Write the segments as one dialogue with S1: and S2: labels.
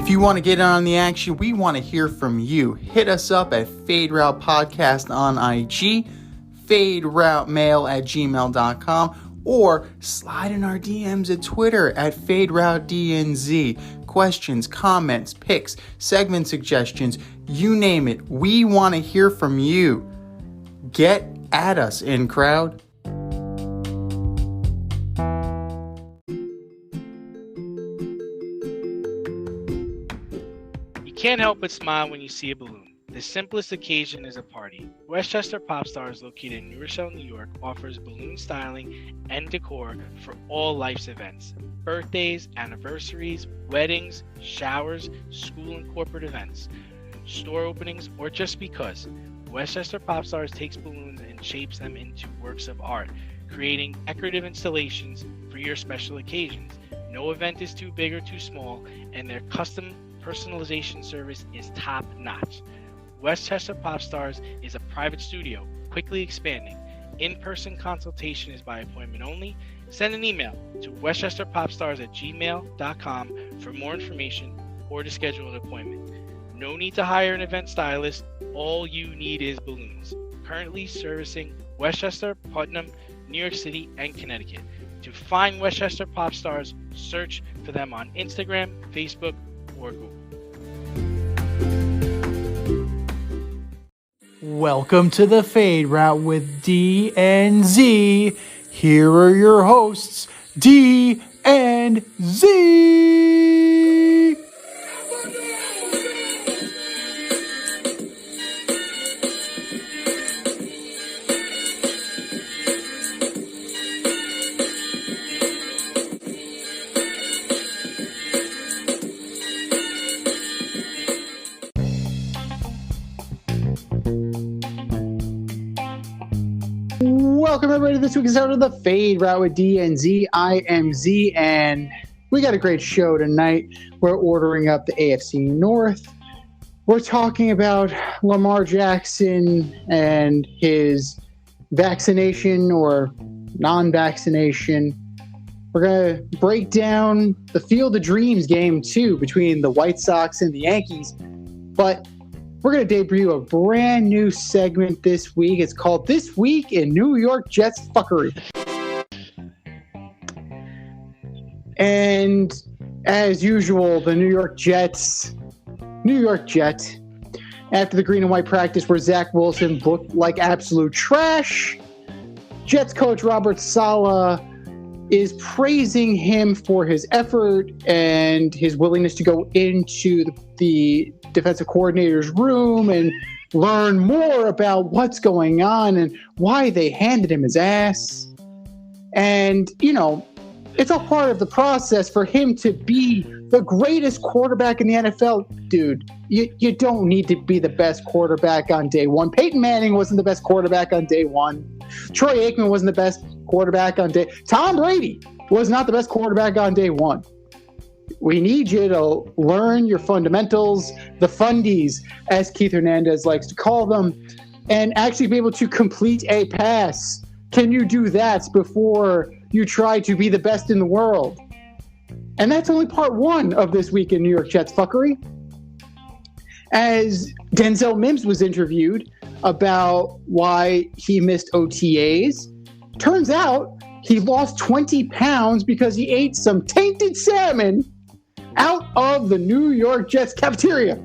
S1: If you want to get in on the action, we want to hear from you. Hit us up at Fade Route Podcast on IG, faderoutemail@gmail.com, or slide in our DMs at Twitter at FadeRouteDNZ. Questions, comments, picks, segment suggestions, you name it. We want to hear from you. Get at us, in crowd.
S2: You can't help but smile when you see a balloon. The simplest occasion is a party. Westchester Pop Stars, located in New Rochelle, New York, offers balloon styling and decor for all life's events. Birthdays, anniversaries, weddings, showers, school and corporate events, store openings, or just because. Westchester Pop Stars takes balloons and shapes them into works of art, creating decorative installations for your special occasions. No event is too big or too small, and their custom personalization service is top-notch. Westchester Pop Stars is a private studio, quickly expanding. In-person consultation is by appointment only. Send an email to westchesterpopstars@gmail.com for more information or to schedule an appointment. No need to hire an event stylist. All you need is balloons. Currently servicing Westchester, Putnam, New York City, and Connecticut. To find Westchester Pop Stars, search for them on Instagram, Facebook, or Google.
S1: Welcome to the Fade Route with D and Z. Here are your hosts, D and Z. Welcome everybody to this week's episode of the Fade Route with D and Z. I am Z, and we got a great show tonight. We're ordering up the AFC North. We're talking about Lamar Jackson and his vaccination or non-vaccination. We're going to break down the Field of Dreams game, too, between the White Sox and the Yankees. But we're going to debut a brand new segment this week. It's called This Week in New York Jets Fuckery. And as usual, the New York Jet, after the green and white practice where Zach Wilson looked like absolute trash, Jets coach Robert Saleh is praising him for his effort and his willingness to go into the defensive coordinator's room and learn more about what's going on and why they handed him his ass. And, you know, it's all part of the process for him to be the greatest quarterback in the NFL. Dude, you don't need to be the best quarterback on day one. Peyton Manning wasn't the best quarterback on day one. Troy Aikman wasn't the best quarterback on day. Tom Brady was not the best quarterback on day one. We need you to learn your fundamentals, the fundies, as Keith Hernandez likes to call them, and actually be able to complete a pass. Can you do that before you try to be the best in the world? And that's only part one of this week in New York Jets fuckery. As Denzel Mims was interviewed about why he missed OTAs, turns out he lost 20 pounds because he ate some tainted salmon out of the New York Jets cafeteria.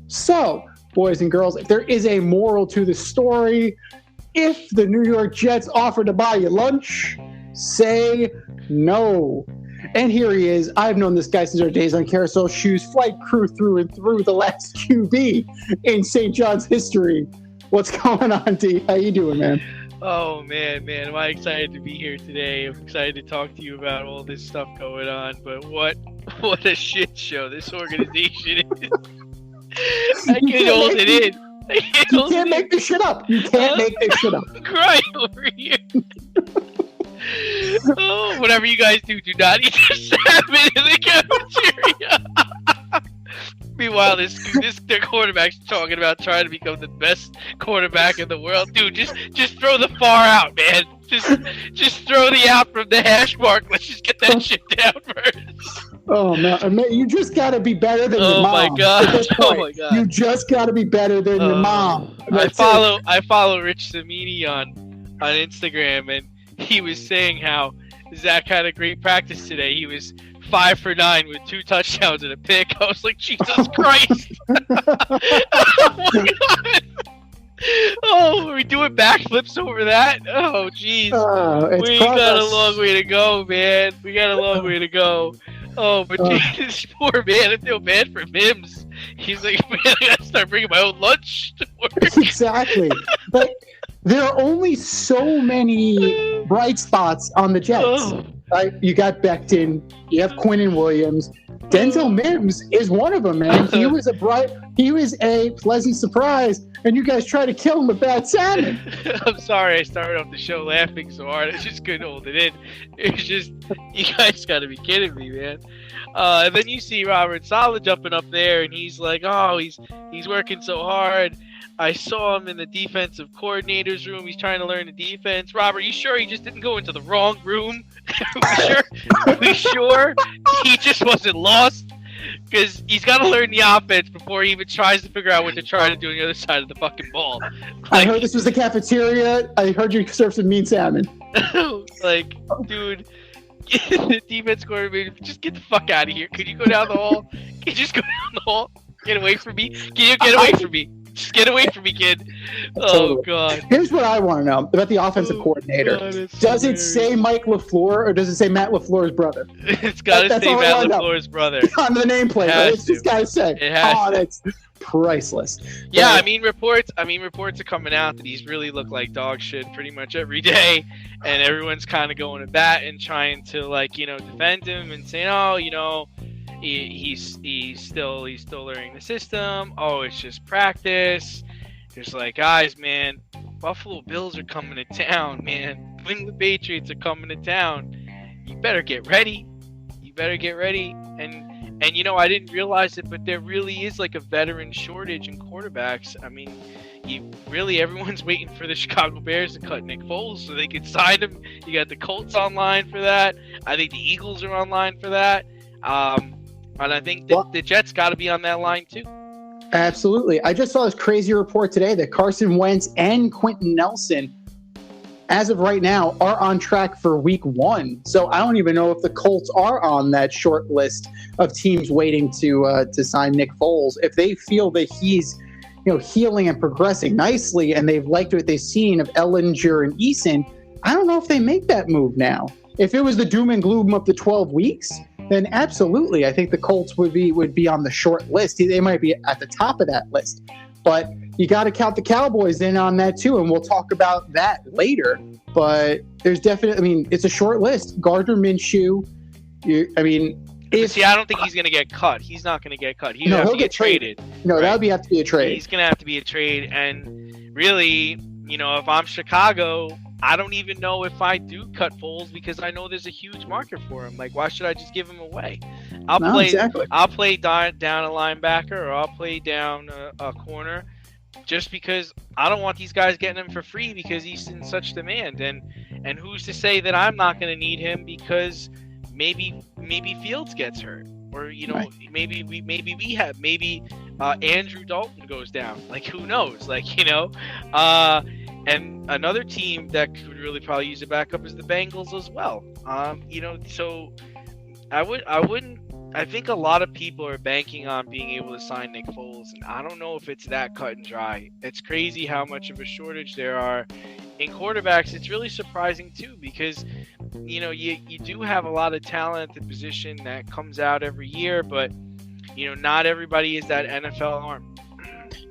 S1: So, boys and girls, if there is a moral to the story, if the New York Jets offer to buy you lunch, say no. And here he is. I've known this guy since our days on Carousel Shoes, flight crew through and through, the last QB in St. John's history. What's going on, D? How you doing, man?
S2: Oh, man, am I excited to be here today. I'm excited to talk to you about all this stuff going on, but what a shit show this organization is. I can't hold it in.
S1: You can't make this shit up. You can't make this shit up.
S2: I'm crying over here. Oh, whatever you guys do not eat your salmon in the cafeteria. Meanwhile, their quarterback's talking about trying to become the best quarterback in the world. Dude, just throw the far out, man. just throw the out from the hash mark. Let's just get that shit down first.
S1: Oh man, you just got to be better than your mom.
S2: Oh my god! Oh my god!
S1: You just got to be better than your mom.
S2: I follow Rich Samini on Instagram, and he was saying how Zach had a great practice today. He was 5 for 9 with 2 touchdowns and a pick. I was like, Jesus Christ! Oh my god! Oh, are we doing backflips over that? Oh, jeez. We got a long way to go, man. We got a long way to go. Oh, but this poor man, I feel bad for Mims. He's like, man, I gotta start bringing my own lunch to work.
S1: Exactly. But there are only so many bright spots on the Jets.
S2: Oh.
S1: Right? You got Becton, you have Quinnen Williams. Denzel Mims is one of them, man. He was a pleasant surprise, and you guys try to kill him with bad salmon.
S2: I'm sorry I started off the show laughing so hard. I just couldn't hold it in. It's just, you guys got to be kidding me, man. And then you see Robert Saleh jumping up there, and he's like, oh, he's working so hard. I saw him in the defensive coordinator's room. He's trying to learn the defense. Robert, you sure he just didn't go into the wrong room? we sure he just wasn't lost? Because he's got to learn the offense before he even tries to figure out what to try to do on the other side of the fucking ball.
S1: I heard this was the cafeteria. I heard you served some mean salmon.
S2: Like, dude, the defense coordinator, just get the fuck out of here. Could you go down the hall? Can you just go down the hall? Get away from me. Can you get away from me? Just get away from me, kid. Oh, God.
S1: Here's what I want to know about the offensive coordinator.
S2: God,
S1: does it say Mike LaFleur or does it say Matt LaFleur's brother?
S2: It's got to say Matt LaFleur's brother.
S1: On the nameplate. Right? It's just got to say.
S2: It has
S1: that's priceless.
S2: Yeah, I mean, reports are coming out that he's really looked like dog shit pretty much every day, and everyone's kind of going to bat and trying to, like, defend him and saying, oh, he's still learning the system. Oh, it's just practice. It's like, guys, man, Buffalo Bills are coming to town, man. New England Patriots are coming to town. You better get ready. And I didn't realize it, but there really is like a veteran shortage in quarterbacks. I mean, everyone's waiting for the Chicago Bears to cut Nick Foles so they can sign him. You got the Colts online for that. I think the Eagles are online for that. And I think the Jets got to be on that line too.
S1: Absolutely. I just saw this crazy report today that Carson Wentz and Quentin Nelson, as of right now, are on track for week 1. So I don't even know if the Colts are on that short list of teams waiting to sign Nick Foles. If they feel that he's healing and progressing nicely and they've liked what they've seen of Ellinger and Eason, I don't know if they make that move now. If it was the doom and gloom of the 12 weeks, then absolutely, I think the Colts would be on the short list. They might be at the top of that list. But you got to count the Cowboys in on that too, and we'll talk about that later. But there's definitely, it's a short list. Gardner Minshew,
S2: I don't think he's going to get cut. He's not going to get cut. He'll get traded.
S1: No, right? That would have to be a trade.
S2: He's going to have to be a trade. And really, if I'm Chicago, I don't even know if I do cut Foles because I know there's a huge market for him. Like, why should I just give him away? I'll play down a linebacker or I'll play down a corner just because I don't want these guys getting him for free because he's in such demand. And who's to say that I'm not going to need him because maybe Fields gets hurt or right. maybe Andrew Dalton goes down. Like, who knows? Like, and another team that could really probably use a backup is the Bengals as well. So I think a lot of people are banking on being able to sign Nick Foles, and I don't know if it's that cut and dry. It's crazy how much of a shortage there are in quarterbacks. It's really surprising too because you do have a lot of talent at the position that comes out every year, but not everybody is that NFL arm.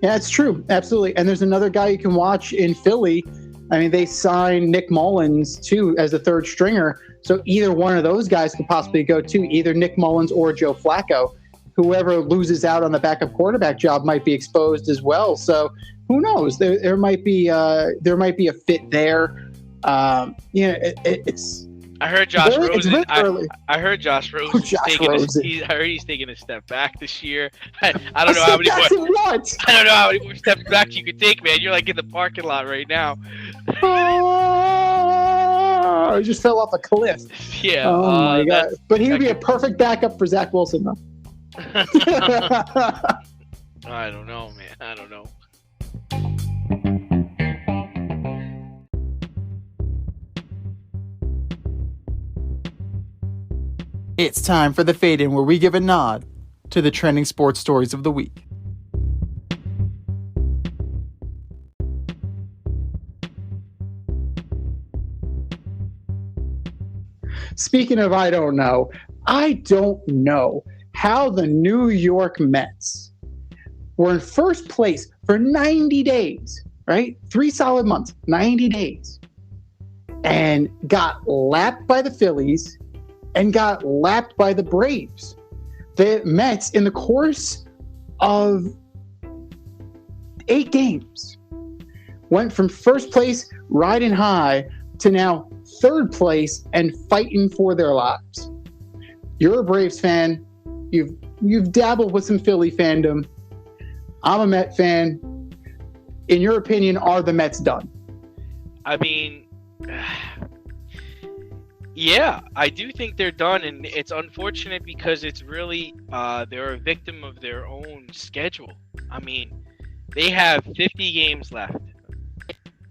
S1: Yeah, it's true. Absolutely. And there's another guy you can watch in Philly. They signed Nick Mullins, too, as the third stringer. So either one of those guys could possibly go, too. Either Nick Mullins or Joe Flacco. Whoever loses out on the backup quarterback job might be exposed as well. So who knows? There might be a fit there. It's
S2: I heard Josh Rosen. I heard
S1: Josh
S2: Rosen. I heard he's taking a step back this year. I don't know how many more.
S1: What?
S2: I don't know how many more steps back you could take, man. You're like in the parking lot right now.
S1: Oh, he just fell off a cliff.
S2: Yeah.
S1: Oh my god! But he would be a perfect backup for Zach Wilson, though.
S2: I don't know, man. I don't know.
S3: It's time for the Fade In, where we give a nod to the trending sports stories of the week.
S1: Speaking of I don't know how the New York Mets were in first place for 90 days, right? 3 solid months, 90 days, and got lapped by the Phillies and got lapped by the Braves. The Mets, in the course of 8 games, went from first place riding high to now third place and fighting for their lives. You're a Braves fan. You've dabbled with some Philly fandom. I'm a Met fan. In your opinion, are the Mets done?
S2: I mean, yeah, I do think they're done, and it's unfortunate because it's really they're a victim of their own schedule. I mean, they have 50 games left.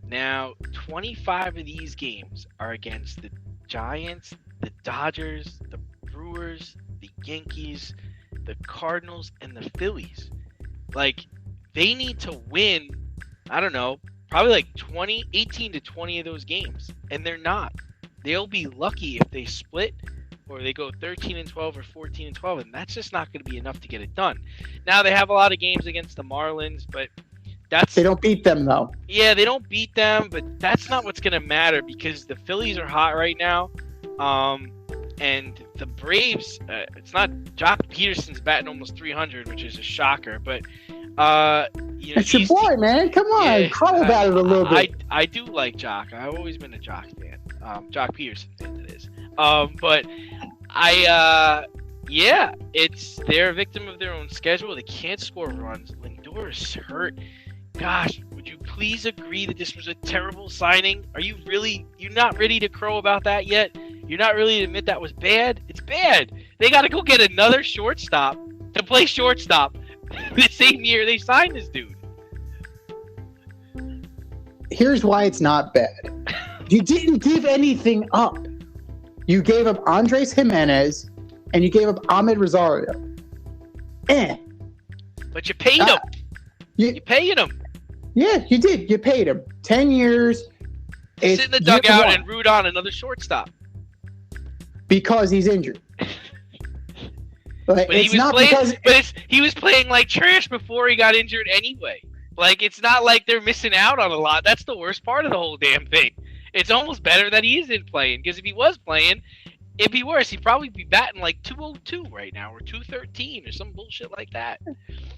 S2: Now, 25 of these games are against the Giants, the Dodgers, the Brewers, the Yankees, the Cardinals, and the Phillies. Like, they need to win, I don't know, probably like 18 to 20 of those games, and they're not. They'll be lucky if they split or they go 13-12 or 14-12, and that's just not going to be enough to get it done. Now, they have a lot of games against the Marlins, but they
S1: don't beat them, though.
S2: Yeah, they don't beat them, but that's not what's going to matter because the Phillies are hot right now. And the Braves, it's not Jock Peterson's batting almost 300, which is a shocker. But
S1: it's your boy, man. Come on,
S2: yeah,
S1: call about it a little bit.
S2: I do like Jock. I've always been a Jock fan. Jock Peterson fan, that is. But they're a victim of their own schedule. They can't score runs. Lindor is hurt. Gosh, would you please agree that this was a terrible signing? You're not ready to crow about that yet? You're not ready to admit that was bad? It's bad. They got to go get another shortstop to play shortstop the same year they signed this dude.
S1: Here's why it's not bad. You didn't give anything up. You gave up Andres Jimenez and you gave up Ahmed Rosario.
S2: But you paid him. You paid him.
S1: Yeah, you did. You paid him 10 years.
S2: Sit in the dugout and root on another shortstop
S1: because he's injured.
S2: But he was playing like trash before he got injured anyway. Like, it's not like they're missing out on a lot. That's the worst part of the whole damn thing. It's almost better that he isn't playing, because if he was playing, it'd be worse. He'd probably be batting like 202 right now, or 213, or some bullshit like that.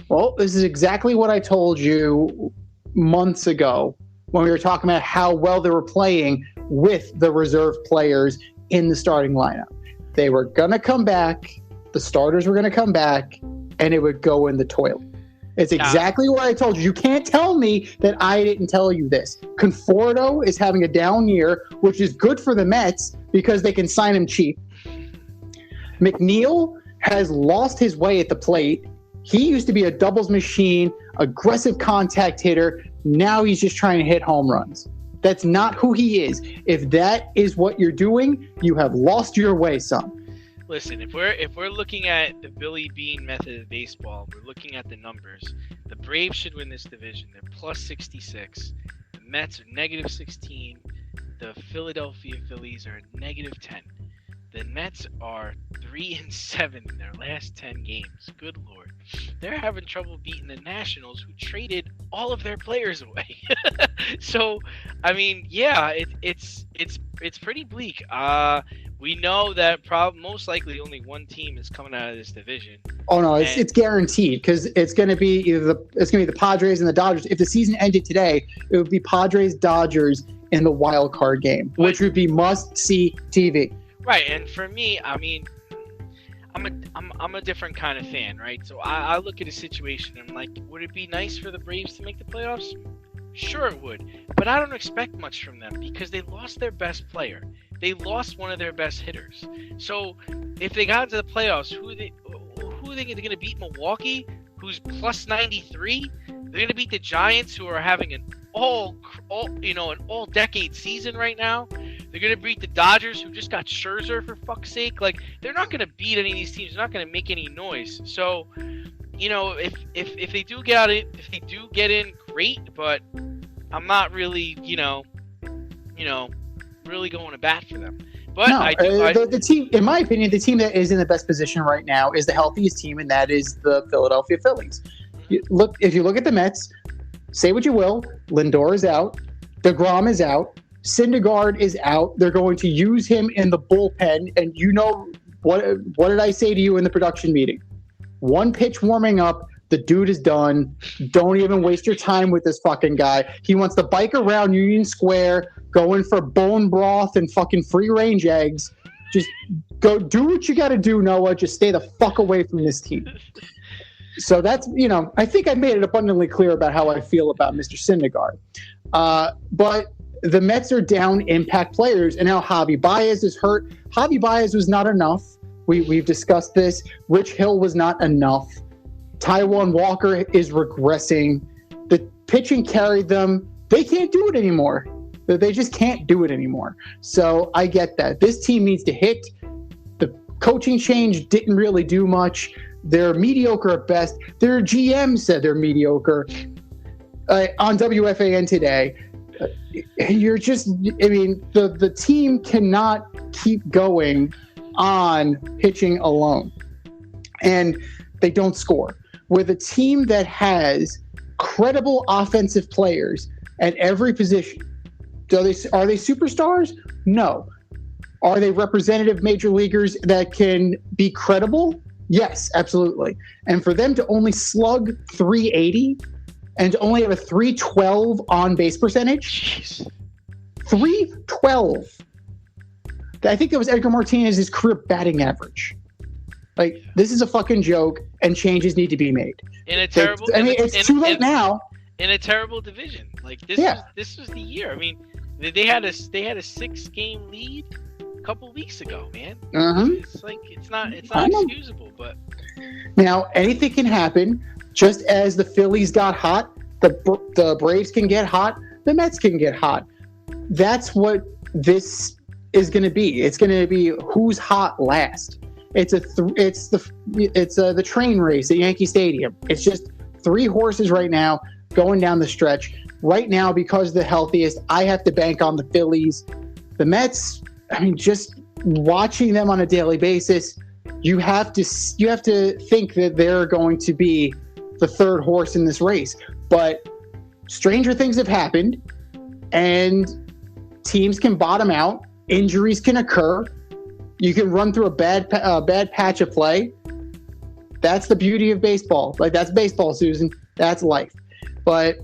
S1: Well, this is exactly what I told you months ago when we were talking about how well they were playing with the reserve players in the starting lineup. They were going to come back, the starters were going to come back, and it would go in the toilet. It's exactly what I told you. You can't tell me that I didn't tell you this. Conforto is having a down year, which is good for the Mets because they can sign him cheap. McNeil has lost his way at the plate. He used to be a doubles machine, aggressive contact hitter. Now he's just trying to hit home runs. That's not who he is. If that is what you're doing, you have lost your way, son.
S2: Listen, if we're looking at the Billy Bean method of baseball, we're looking at the numbers. The Braves should win this division. They're plus 66. The Mets are negative 16. The Philadelphia Phillies are negative 10. The Mets are 3-7 in their last 10 games. Good Lord. They're having trouble beating the Nationals, who traded all of their players away. So, I mean, yeah, it's pretty bleak. We know that most likely only one team is coming out of this division.
S1: Oh no, it's guaranteed because it's going to be the Padres and the Dodgers. If the season ended today, it would be Padres Dodgers in the wild card game, which would be must see TV.
S2: Right, and for me, I mean, I'm a different kind of fan, right? So I look at a situation and I'm like, would it be nice for the Braves to make the playoffs? Sure it would, but I don't expect much from them because they lost their best player. they lost one of their best hitters. So if they got into the playoffs, who are they going to beat? Milwaukee, who's plus 93. They're going to beat the Giants, who are having an all decade season right now. They're going to beat the Dodgers, who just got Scherzer, for fuck's sake. Like, they're not going to beat any of these teams. They're not going to make any noise. So, if they do get in, great. But I'm not really, really going to bat for them. But
S1: no, the team, in my opinion, the team that is in the best position right now is the healthiest team, and that is the Philadelphia Phillies. If you look at the Mets, say what you will, Lindor is out, DeGrom is out, Syndergaard is out. They're going to use him in the bullpen, and what did I say to you in the production meeting? One pitch warming up, the dude is done. Don't even waste your time with this fucking guy. He wants to bike around Union Square, going for bone broth and fucking free-range eggs. Just go do what you got to do, Noah. Just stay the fuck away from this team. So that's, I think I made it abundantly clear about how I feel about Mr. Syndergaard. But the Mets are down impact players, and now Javi Baez is hurt. Javi Baez was not enough. We've discussed this. Rich Hill was not enough. Taijuan Walker is regressing. The pitching carried them. They can't do it anymore. They just can't do it anymore. So I get that. This team needs to hit. The coaching change didn't really do much. They're mediocre at best. Their GM said they're mediocre on WFAN today. The team cannot keep going on pitching alone. And they don't score. With a team that has credible offensive players at every position, are they superstars? No. Are they representative major leaguers that can be credible? Yes, absolutely. And for them to only slug 380 and to only have a 312 on base percentage, 312. I think that was Edgar Martinez's career batting average. Like, this is a fucking joke, and changes need to be made. It's too late now.
S2: In a terrible division, like this was the year. I mean, they had a 6-game lead a couple weeks ago, man. It's like it's not excusable. But
S1: now anything can happen. Just as the Phillies got hot, the Braves can get hot, the Mets can get hot. That's what this is going to be. It's going to be who's hot last. It's the train race at Yankee Stadium. It's just 3 horses right now going down the stretch. Right now, because the healthiest, I have to bank on the Phillies. The Mets, just watching them on a daily basis, you have to think that they're going to be the 3rd horse in this race. But stranger things have happened, and teams can bottom out. Injuries can occur. You can run through a bad patch of play. That's the beauty of baseball. Like, that's baseball, Susan. That's life. But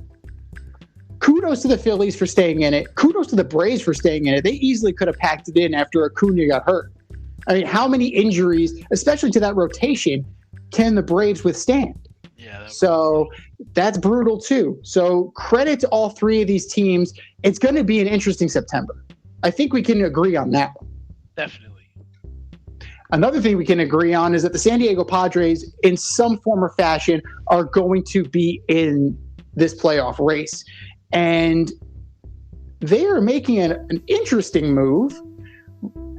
S1: kudos to the Phillies for staying in it. Kudos to the Braves for staying in it. They easily could have packed it in after Acuna got hurt. How many injuries, especially to that rotation, can the Braves withstand? Yeah. So that's brutal too. So credit to all 3 of these teams. It's going to be an interesting September. I think we can agree on that one.
S2: Definitely.
S1: Another thing we can agree on is that the San Diego Padres, in some form or fashion, are going to be in this playoff race. And they are making an interesting move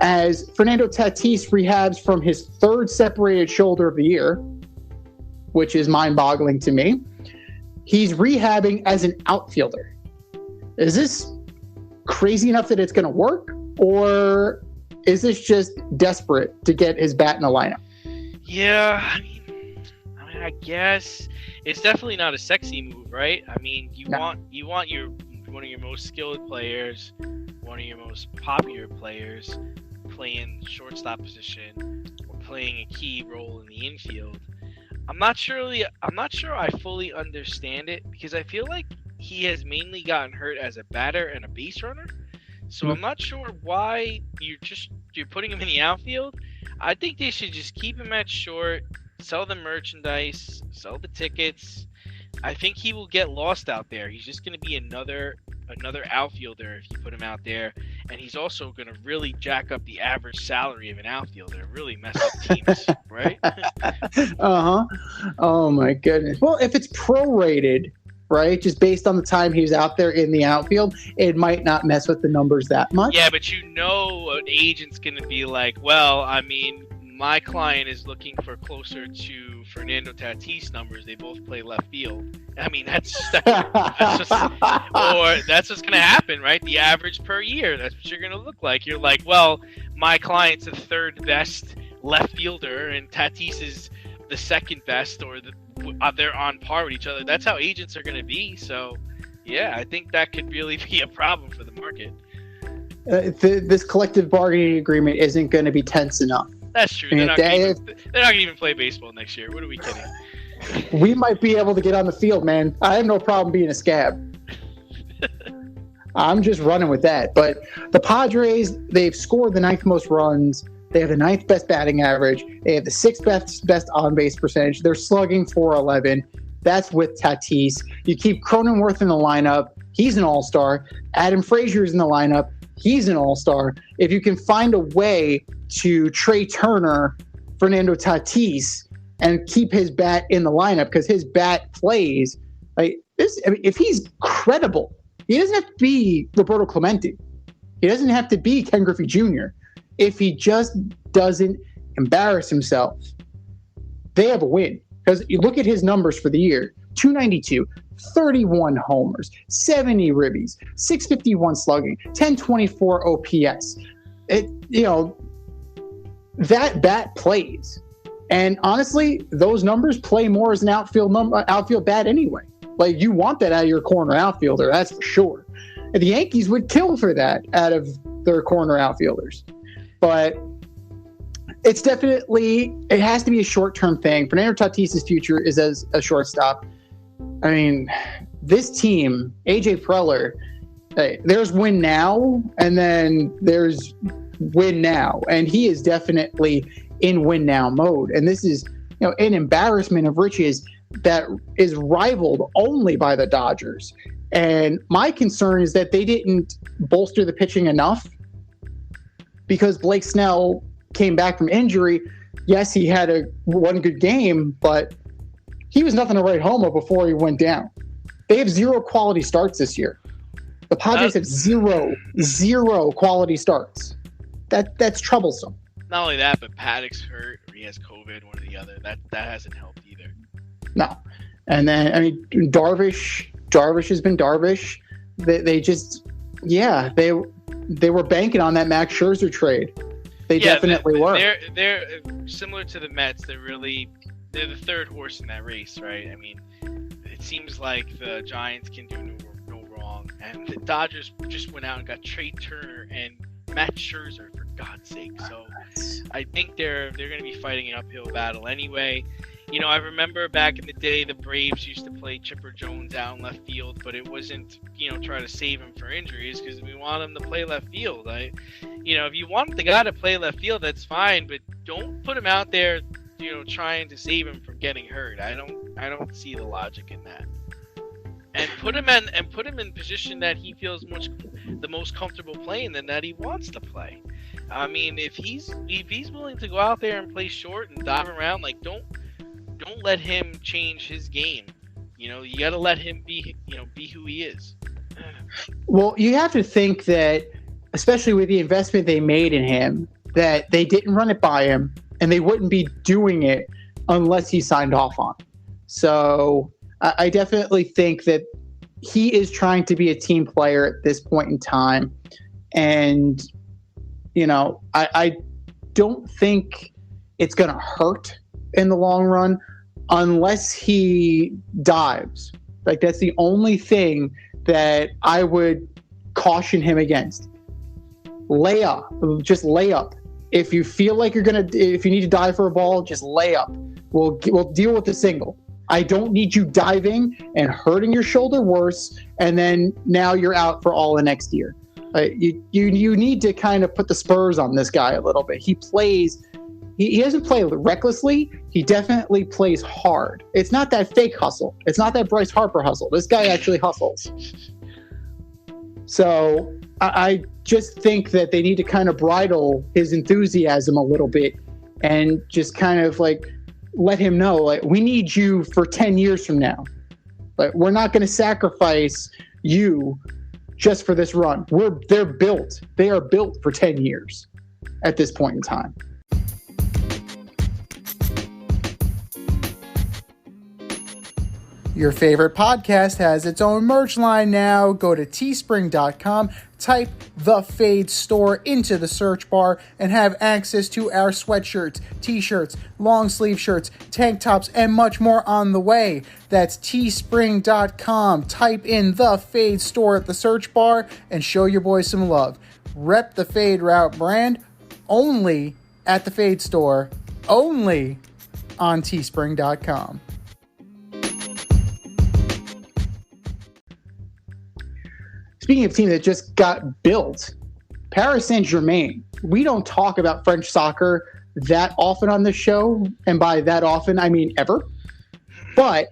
S1: as Fernando Tatis rehabs from his 3rd separated shoulder of the year, which is mind-boggling to me. He's rehabbing as an outfielder. Is this crazy enough that it's going to work? Or is this just desperate to get his bat in the lineup?
S2: Yeah, I guess it's definitely not a sexy move, right? You want one of your most skilled players, one of your most popular players, playing shortstop position or playing a key role in the infield. I'm not sure I fully understand it, because I feel like he has mainly gotten hurt as a batter and a base runner. So I'm not sure why you're putting him in the outfield. I think they should just keep him at short, sell the merchandise, sell the tickets. I think he will get lost out there. He's just going to be another another outfielder if you put him out there, and he's also going to really jack up the average salary of an outfielder, really mess up teams, right?
S1: Oh my goodness. Well, if it's prorated, right, just based on the time he was out there in the outfield, it might not mess with the numbers that much.
S2: Yeah, but an agent's going to be like, well, I mean, my client is looking for closer to Fernando Tatis numbers. They both play left field. I mean, that's what's going to happen, right? The average per year. That's what you're going to look like. You're like, well, my client's the third best left fielder, and Tatis is the second best, or they're on par with each other. That's how agents are going to be. So, yeah, I think that could really be a problem for the market.
S1: This collective bargaining agreement isn't going to be tense enough.
S2: That's true. They're not going to even play baseball next year. What are we kidding?
S1: We might be able to get on the field, man. I have no problem being a scab. I'm just running with that. But the Padres, they've scored the 9th most runs. They have the 9th best batting average. They have the 6th best on-base percentage. They're slugging .411. That's with Tatis. You keep Cronenworth in the lineup. He's an all-star. Adam Frazier's in the lineup. He's an all-star. If you can find a way to Trey Turner, Fernando Tatis, and keep his bat in the lineup, because his bat plays like this. I mean, if he's credible, he doesn't have to be Roberto Clemente. He doesn't have to be Ken Griffey Jr. If he just doesn't embarrass himself, they have a win. Because you look at his numbers for the year: 292, 31 homers, 70 ribbies, 651 slugging, 1024 OPS. That bat plays. And honestly, those numbers play more as an outfield bat anyway. Like, you want that out of your corner outfielder, that's for sure. And the Yankees would kill for that out of their corner outfielders. But it has to be a short-term thing. Fernando Tatis' future is as a shortstop. I mean, this team, AJ Preller, there's win now, and then there's win now. And he is definitely in win now mode. And this is, an embarrassment of riches that is rivaled only by the Dodgers. And my concern is that they didn't bolster the pitching enough, because Blake Snell came back from injury. Yes, he had one good game, but he was nothing to write home of before he went down. They have 0 quality starts this year. The Padres have zero quality starts. That's troublesome.
S2: Not only that, but Paddock's hurt, or he has COVID, one or the other. That hasn't helped either. No. And then, I mean, Darvish has been Darvish. They were banking on that Max Scherzer trade. They definitely were. They're similar to the Mets. They're the third horse in that race, right? I mean, it seems like the Giants can do no wrong, and the Dodgers just went out and got Trey Turner and Matt Scherzer, for God's sake. So I think they're going to be fighting an uphill battle anyway. I remember back in the day, the Braves used to play Chipper Jones out in left field, but it wasn't, try to save him for injuries, because we want him to play left field. If you want the guy to play left field, that's fine, but don't put him out there, trying to save him from getting hurt. I don't see the logic in that. And put him in position that he feels the most comfortable playing, and that he wants to play. I mean, if he's willing to go out there and play short and dive around, like, don't let him change his game. You got to let him be who he is.
S1: Well, you have to think that, especially with the investment they made in him, that they didn't run it by him, and they wouldn't be doing it unless he signed off on. So I definitely think that he is trying to be a team player at this point in time. And, I don't think it's going to hurt in the long run unless he dives. Like, that's the only thing that I would caution him against. Just lay up. If you feel like if you need to dive for a ball, just lay up. We'll deal with the single. I don't need you diving and hurting your shoulder worse, and then now you're out for all the next year. You need to kind of put the spurs on this guy a little bit. He doesn't play recklessly. He definitely plays hard. It's not that fake hustle. It's not that Bryce Harper hustle. This guy actually hustles. So I just think that they need to kind of bridle his enthusiasm a little bit and just kind of like let him know, like, we need you for 10 years from now. Like, we're not going to sacrifice you just for this run. They are built for 10 years at this point in time.
S3: Your favorite podcast has its own merch line now. Go to teespring.com, type The Fade Store into the search bar, and have access to our sweatshirts, t-shirts, long sleeve shirts, tank tops, and much more on the way. That's teespring.com. Type in The Fade Store at the search bar and show your boys some love. Rep the Fade Route brand only at The Fade Store, only on teespring.com.
S1: Speaking of teams that just got built, Paris Saint-Germain. We don't talk about French soccer that often on this show, and by that often, I mean ever. But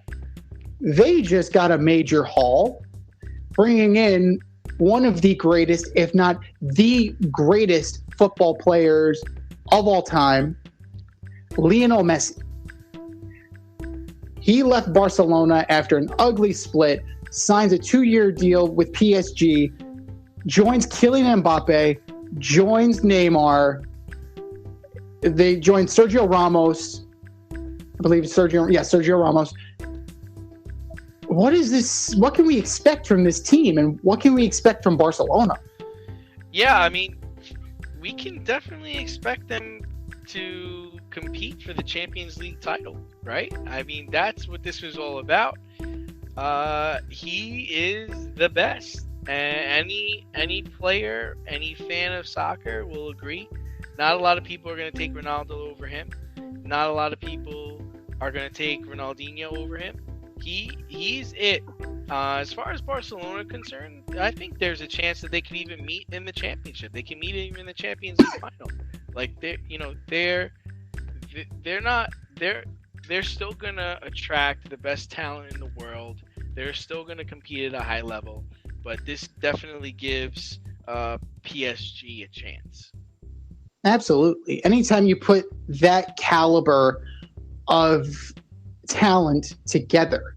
S1: they just got a major haul, bringing in one of the greatest, if not the greatest football players of all time, Lionel Messi. He left Barcelona after an ugly split, signs a 2-year deal with PSG, joins Kylian Mbappe, joins Neymar. They joined Sergio Ramos. I believe Sergio Ramos. What is this? What can we expect from this team, and what can we expect from Barcelona?
S2: Yeah, I mean, we can definitely expect them to compete for the Champions League title, right? I mean, that's what this was all about. He is the best. Any player, any fan of soccer will agree. Not a lot of people are going to take Ronaldo over him. Not a lot of people are going to take Ronaldinho over him. He's it. As far as Barcelona are concerned, I think there's a chance that they could even meet in the championship. They can meet even in the Champions League final. Like they're still gonna attract the best talent in the world. They're still gonna compete at a high level, but this definitely gives PSG a chance.
S1: Absolutely. Anytime you put that caliber of talent together,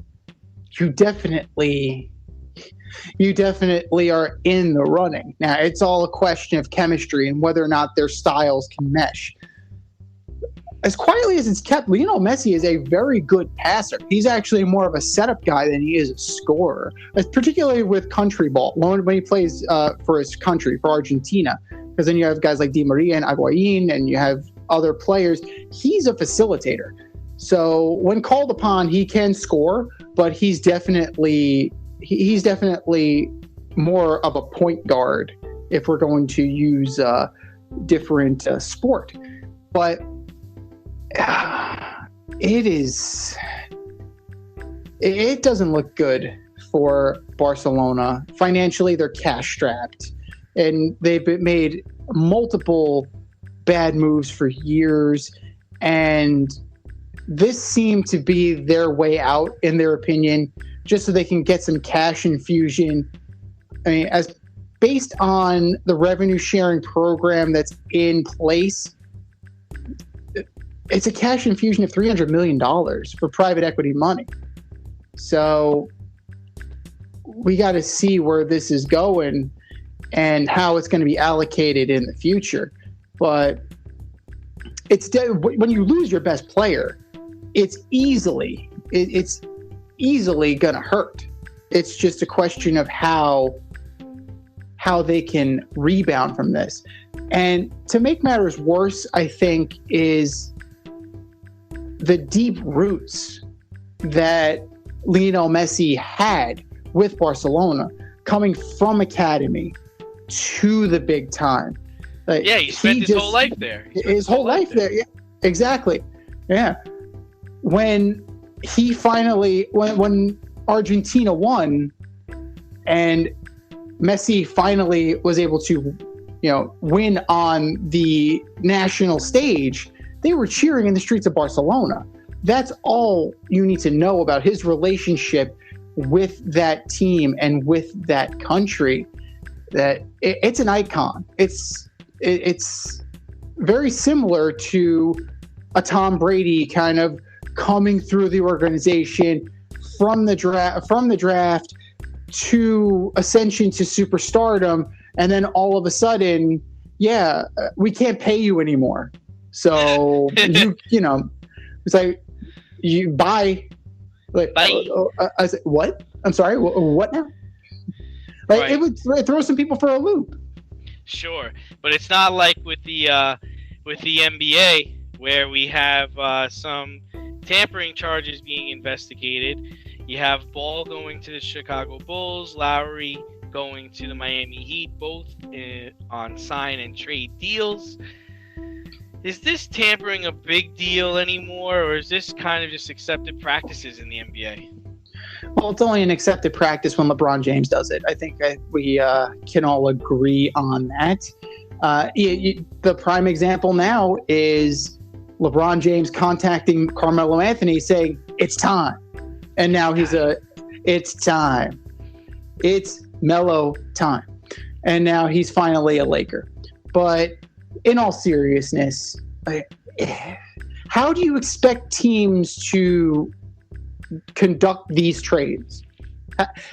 S1: you definitely are in the running. Now, it's all a question of chemistry and whether or not their styles can mesh. As quietly as it's kept, Lionel Messi is a very good passer. He's actually more of a setup guy than he is a scorer, particularly with country ball, when he plays for his country, for Argentina. Because then you have guys like Di Maria and Higuain, and you have other players. He's a facilitator. So when called upon, he can score, but he's definitely more of a point guard if we're going to use different sport. But it doesn't look good for Barcelona. Financially, they're cash strapped, and they've made multiple bad moves for years, and this seemed to be their way out, in their opinion, just so they can get some cash infusion. I mean, as based on the revenue sharing program that's in place, it's a cash infusion of $300 million for private equity money. So we got to see where this is going and how it's going to be allocated in the future. But when you lose your best player, it's easily going to hurt. It's just a question of how they can rebound from this. And to make matters worse, I think, is the deep roots that Lionel Messi had with Barcelona, coming from academy to the big time. Like,
S2: yeah, he spent his whole life there.
S1: His whole life there. Yeah, exactly. Yeah. When he finally, when Argentina won, and Messi finally was able to, win on the national stage, they were cheering in the streets of Barcelona. That's all you need to know about his relationship with that team and with that country. that it's an icon. It's very similar to a Tom Brady kind of coming through the organization from the draft to ascension to superstardom, and then all of a sudden, we can't pay you anymore. So you know, it's like you buy. Like, I said, what? I'm sorry. What now? Like,
S2: right.
S1: It would throw some people for a loop.
S2: Sure, but it's not like with the NBA where we have some tampering charges being investigated. You have Ball going to the Chicago Bulls, Lowry going to the Miami Heat, both on sign and trade deals. Is this tampering a big deal anymore, or is this kind of just accepted practices in the NBA?
S1: Well, it's only an accepted practice when LeBron James does it. I think we can all agree on that. The prime example now is LeBron James contacting Carmelo Anthony saying, "It's time." And now it's time. It's Melo time. And now he's finally a Laker. But in all seriousness, how do you expect teams to conduct these trades?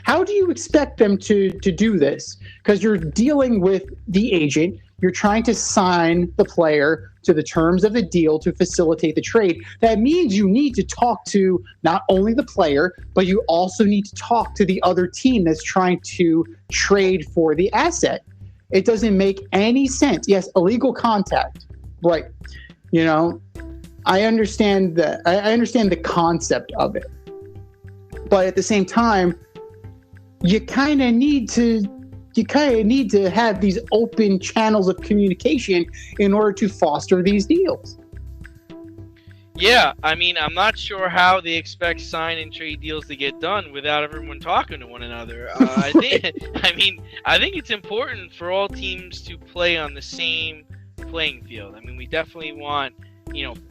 S1: How do you expect them to do this? Because you're dealing with the agent. You're trying to sign the player to the terms of the deal to facilitate the trade. That means you need to talk to not only the player, but you also need to talk to the other team that's trying to trade for the asset. It doesn't make any sense. Yes, illegal contact. Right. You know, I understand that. I understand the concept of it. But at the same time, you kind of need to have these open channels of communication in order to foster these deals.
S2: Yeah, I mean, I'm not sure how they expect sign and trade deals to get done without everyone talking to one another. I think it's important for all teams to play on the same playing field. I mean, we definitely want,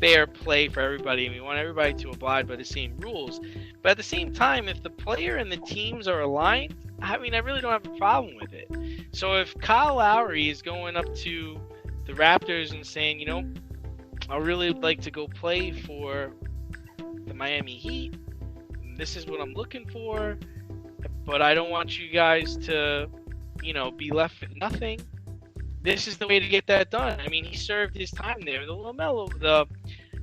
S2: fair play for everybody, and we want everybody to abide by the same rules. But at the same time, if the player and the teams are aligned, I mean, I really don't have a problem with it. So if Kyle Lowry is going up to the Raptors and saying, I really would like to go play for the Miami Heat, this is what I'm looking for, but I don't want you guys to, be left with nothing. This is the way to get that done. I mean, he served his time there. The LaMelo,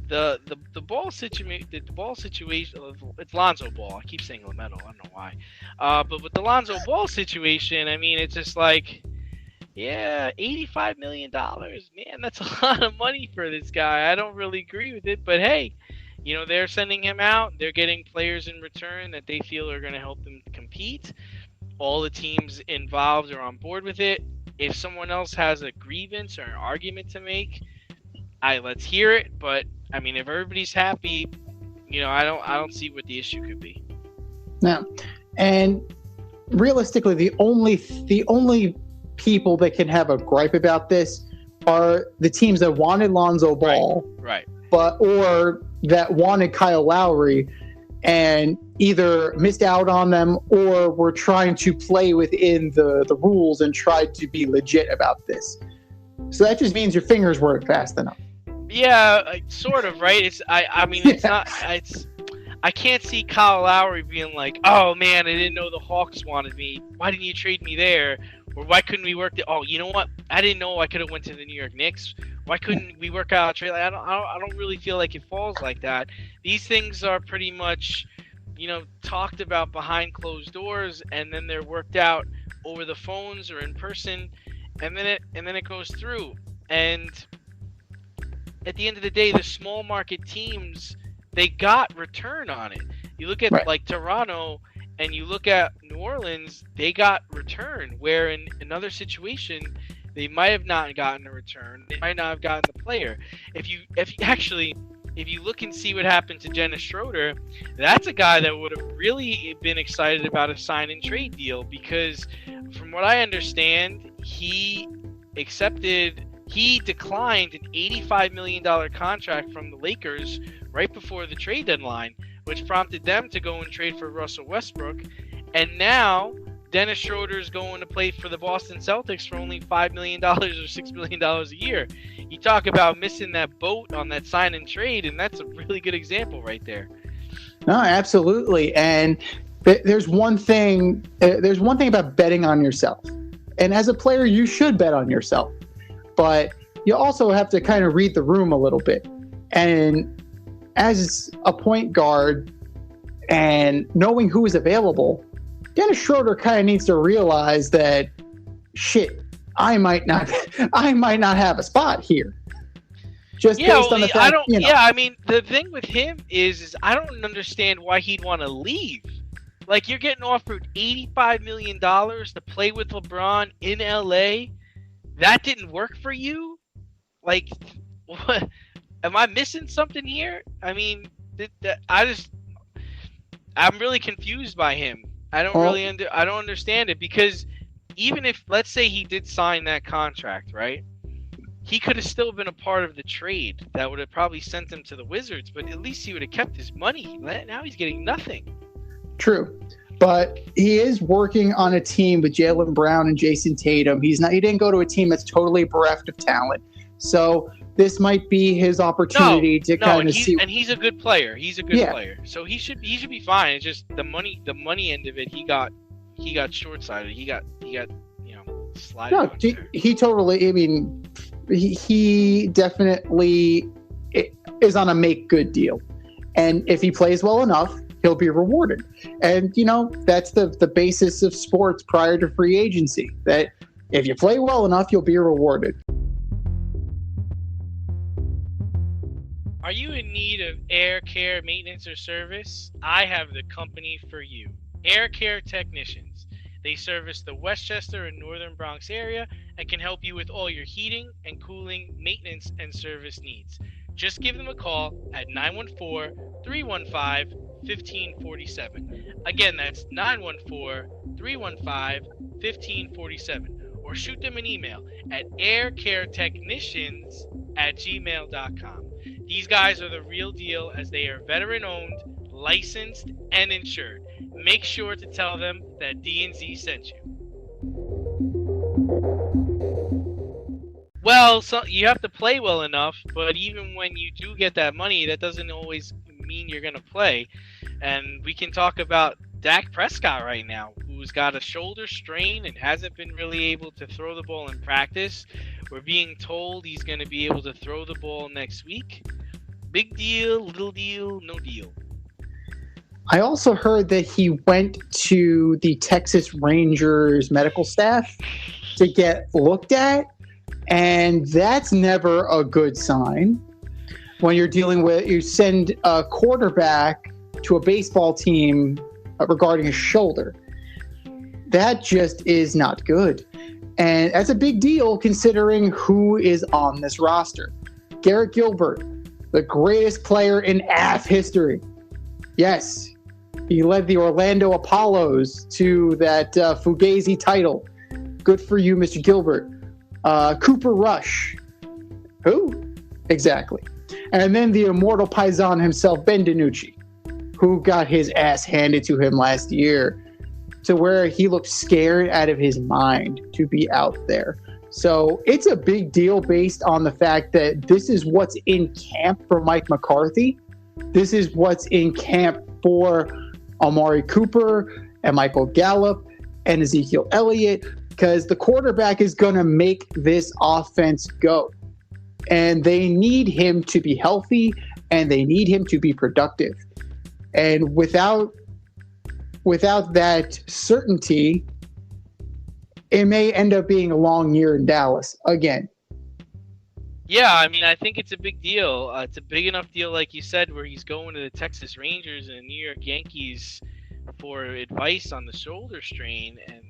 S2: the ball situation, it's Lonzo Ball. I keep saying LaMelo. I don't know why. But with the Lonzo Ball situation, I mean, it's just like, yeah, $85 million. Man, that's a lot of money for this guy. I don't really agree with it. But hey, they're sending him out. They're getting players in return that they feel are going to help them compete. All the teams involved are on board with it. If someone else has a grievance or an argument to make, let's hear it. But I mean, if everybody's happy, I don't see what the issue could be.
S1: No, and realistically, the only people that can have a gripe about this are the teams that wanted Lonzo Ball,
S2: right?
S1: Or that wanted Kyle Lowry and either missed out on them or were trying to play within the rules and tried to be legit about this. So that just means your fingers weren't fast enough.
S2: Yeah, sort of, right? It's not. I can't see Kyle Lowry being like, "Oh man, I didn't know the Hawks wanted me. Why didn't you trade me there? Or why couldn't we work? Oh, you know what? I didn't know I could have went to the New York Knicks. Why couldn't we work out a trade? I don't really feel like it falls like that. These things are pretty much, talked about behind closed doors, and then they're worked out over the phones or in person, and then it goes through. And at the end of the day, the small market teams, they got return on it. You look at like Toronto and you look at New Orleans, they got return, where in another situation they might have not gotten a return. They might not have gotten the player. If you look and see what happened to Dennis Schroeder, that's a guy that would have really been excited about a sign and trade deal, because from what I understand, he declined an $85 million contract from the Lakers right before the trade deadline, which prompted them to go and trade for Russell Westbrook. And now Dennis Schroeder's going to play for the Boston Celtics for only $5 million or $6 million a year. You talk about missing that boat on that sign and trade, and that's a really good example right there.
S1: No, absolutely. And there's one thing about betting on yourself. And as a player, you should bet on yourself. But you also have to kind of read the room a little bit. And as a point guard and knowing who is available, Dennis Schroeder kind of needs to realize that, shit, I might not have a spot here. Just based on the fact,
S2: Yeah, I mean, the thing with him is I don't understand why he'd want to leave. Like, you're getting offered $85 million to play with LeBron in LA. That didn't work for you? Like, what? Am I missing something here? I mean, I'm really confused by him. I don't understand it, because even if, let's say he did sign that contract, right? He could have still been a part of the trade that would have probably sent him to the Wizards, but at least he would have kept his money. Now he's getting nothing.
S1: True. But he is working on a team with Jaylen Brown and Jason Tatum. He didn't go to a team that's totally bereft of talent. So this might be his opportunity to kind of see.
S2: And he's a good player. He's a good player. So he should be fine. It's just the money end of it. He got short-sighted. He got slided.
S1: No, he totally. I mean, he definitely is on a make good deal, and if he plays well enough, he'll be rewarded. And that's the basis of sports prior to free agency. That if you play well enough, you'll be rewarded.
S2: Are you in need of air care maintenance or service? I have the company for you. Air Care Technicians. They service the Westchester and Northern Bronx area and can help you with all your heating and cooling, maintenance, and service needs. Just give them a call at 914-315-1547. Again, that's 914-315-1547. Or shoot them an email at aircaretechnicians@gmail.com. These guys are the real deal, as they are veteran-owned, licensed, and insured. Make sure to tell them that D&Z sent you. Well, so you have to play well enough, but even when you do get that money, that doesn't always mean you're going to play. And we can talk about Dak Prescott right now, who's got a shoulder strain and hasn't been really able to throw the ball in practice. We're being told he's going to be able to throw the ball next week. Big deal, little deal, no deal.
S1: I also heard that he went to the Texas Rangers medical staff to get looked at, and that's never a good sign. When you send a quarterback to a baseball team regarding his shoulder. That just is not good. And that's a big deal considering who is on this roster. Garrett Gilbert, the greatest player in AF history. Yes, he led the Orlando Apollos to that Fugazi title. Good for you, Mr. Gilbert. Cooper Rush. Who? Exactly. And then the immortal Paisan himself, Ben DiNucci, who got his ass handed to him last year to where he looked scared out of his mind to be out there. So it's a big deal based on the fact that this is what's in camp for Mike McCarthy. This is what's in camp for Amari Cooper and Michael Gallup and Ezekiel Elliott, because the quarterback is going to make this offense go. And they need him to be healthy, and they need him to be productive. And without that certainty, it may end up being a long year in Dallas again.
S2: Yeah, I mean, I think it's a big deal. It's a big enough deal, like you said, where he's going to the Texas Rangers and New York Yankees for advice on the shoulder strain. And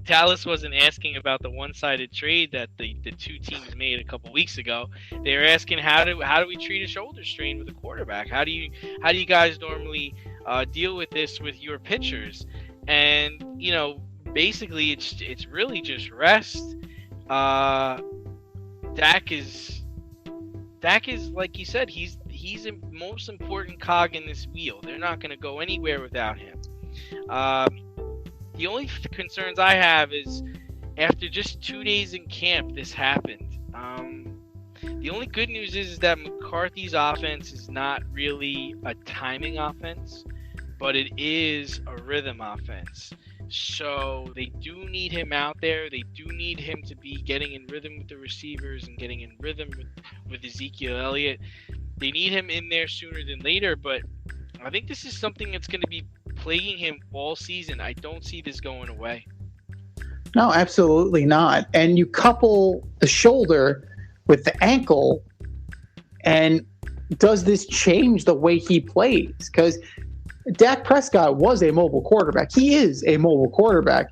S2: Dallas wasn't asking about the one-sided trade that the two teams made a couple weeks ago. They were asking how do we treat a shoulder strain with a quarterback? How do you guys normally deal with this with your pitchers? And basically it's really just rest. Dak is like you said, he's the most important cog in this wheel. They're not going to go anywhere without him. The only concerns I have is after just 2 days in camp, this happened. The only good news is that McCarthy's offense is not really a timing offense, but it is a rhythm offense. So they do need him out there. They do need him to be getting in rhythm with the receivers and getting in rhythm with Ezekiel Elliott. They need him in there sooner than later, but I think this is something that's going to be plaguing him all season. I don't see this going away.
S1: No, absolutely not. And you couple the shoulder with the ankle, and does this change the way he plays? Because Dak Prescott was a mobile quarterback. He is a mobile quarterback.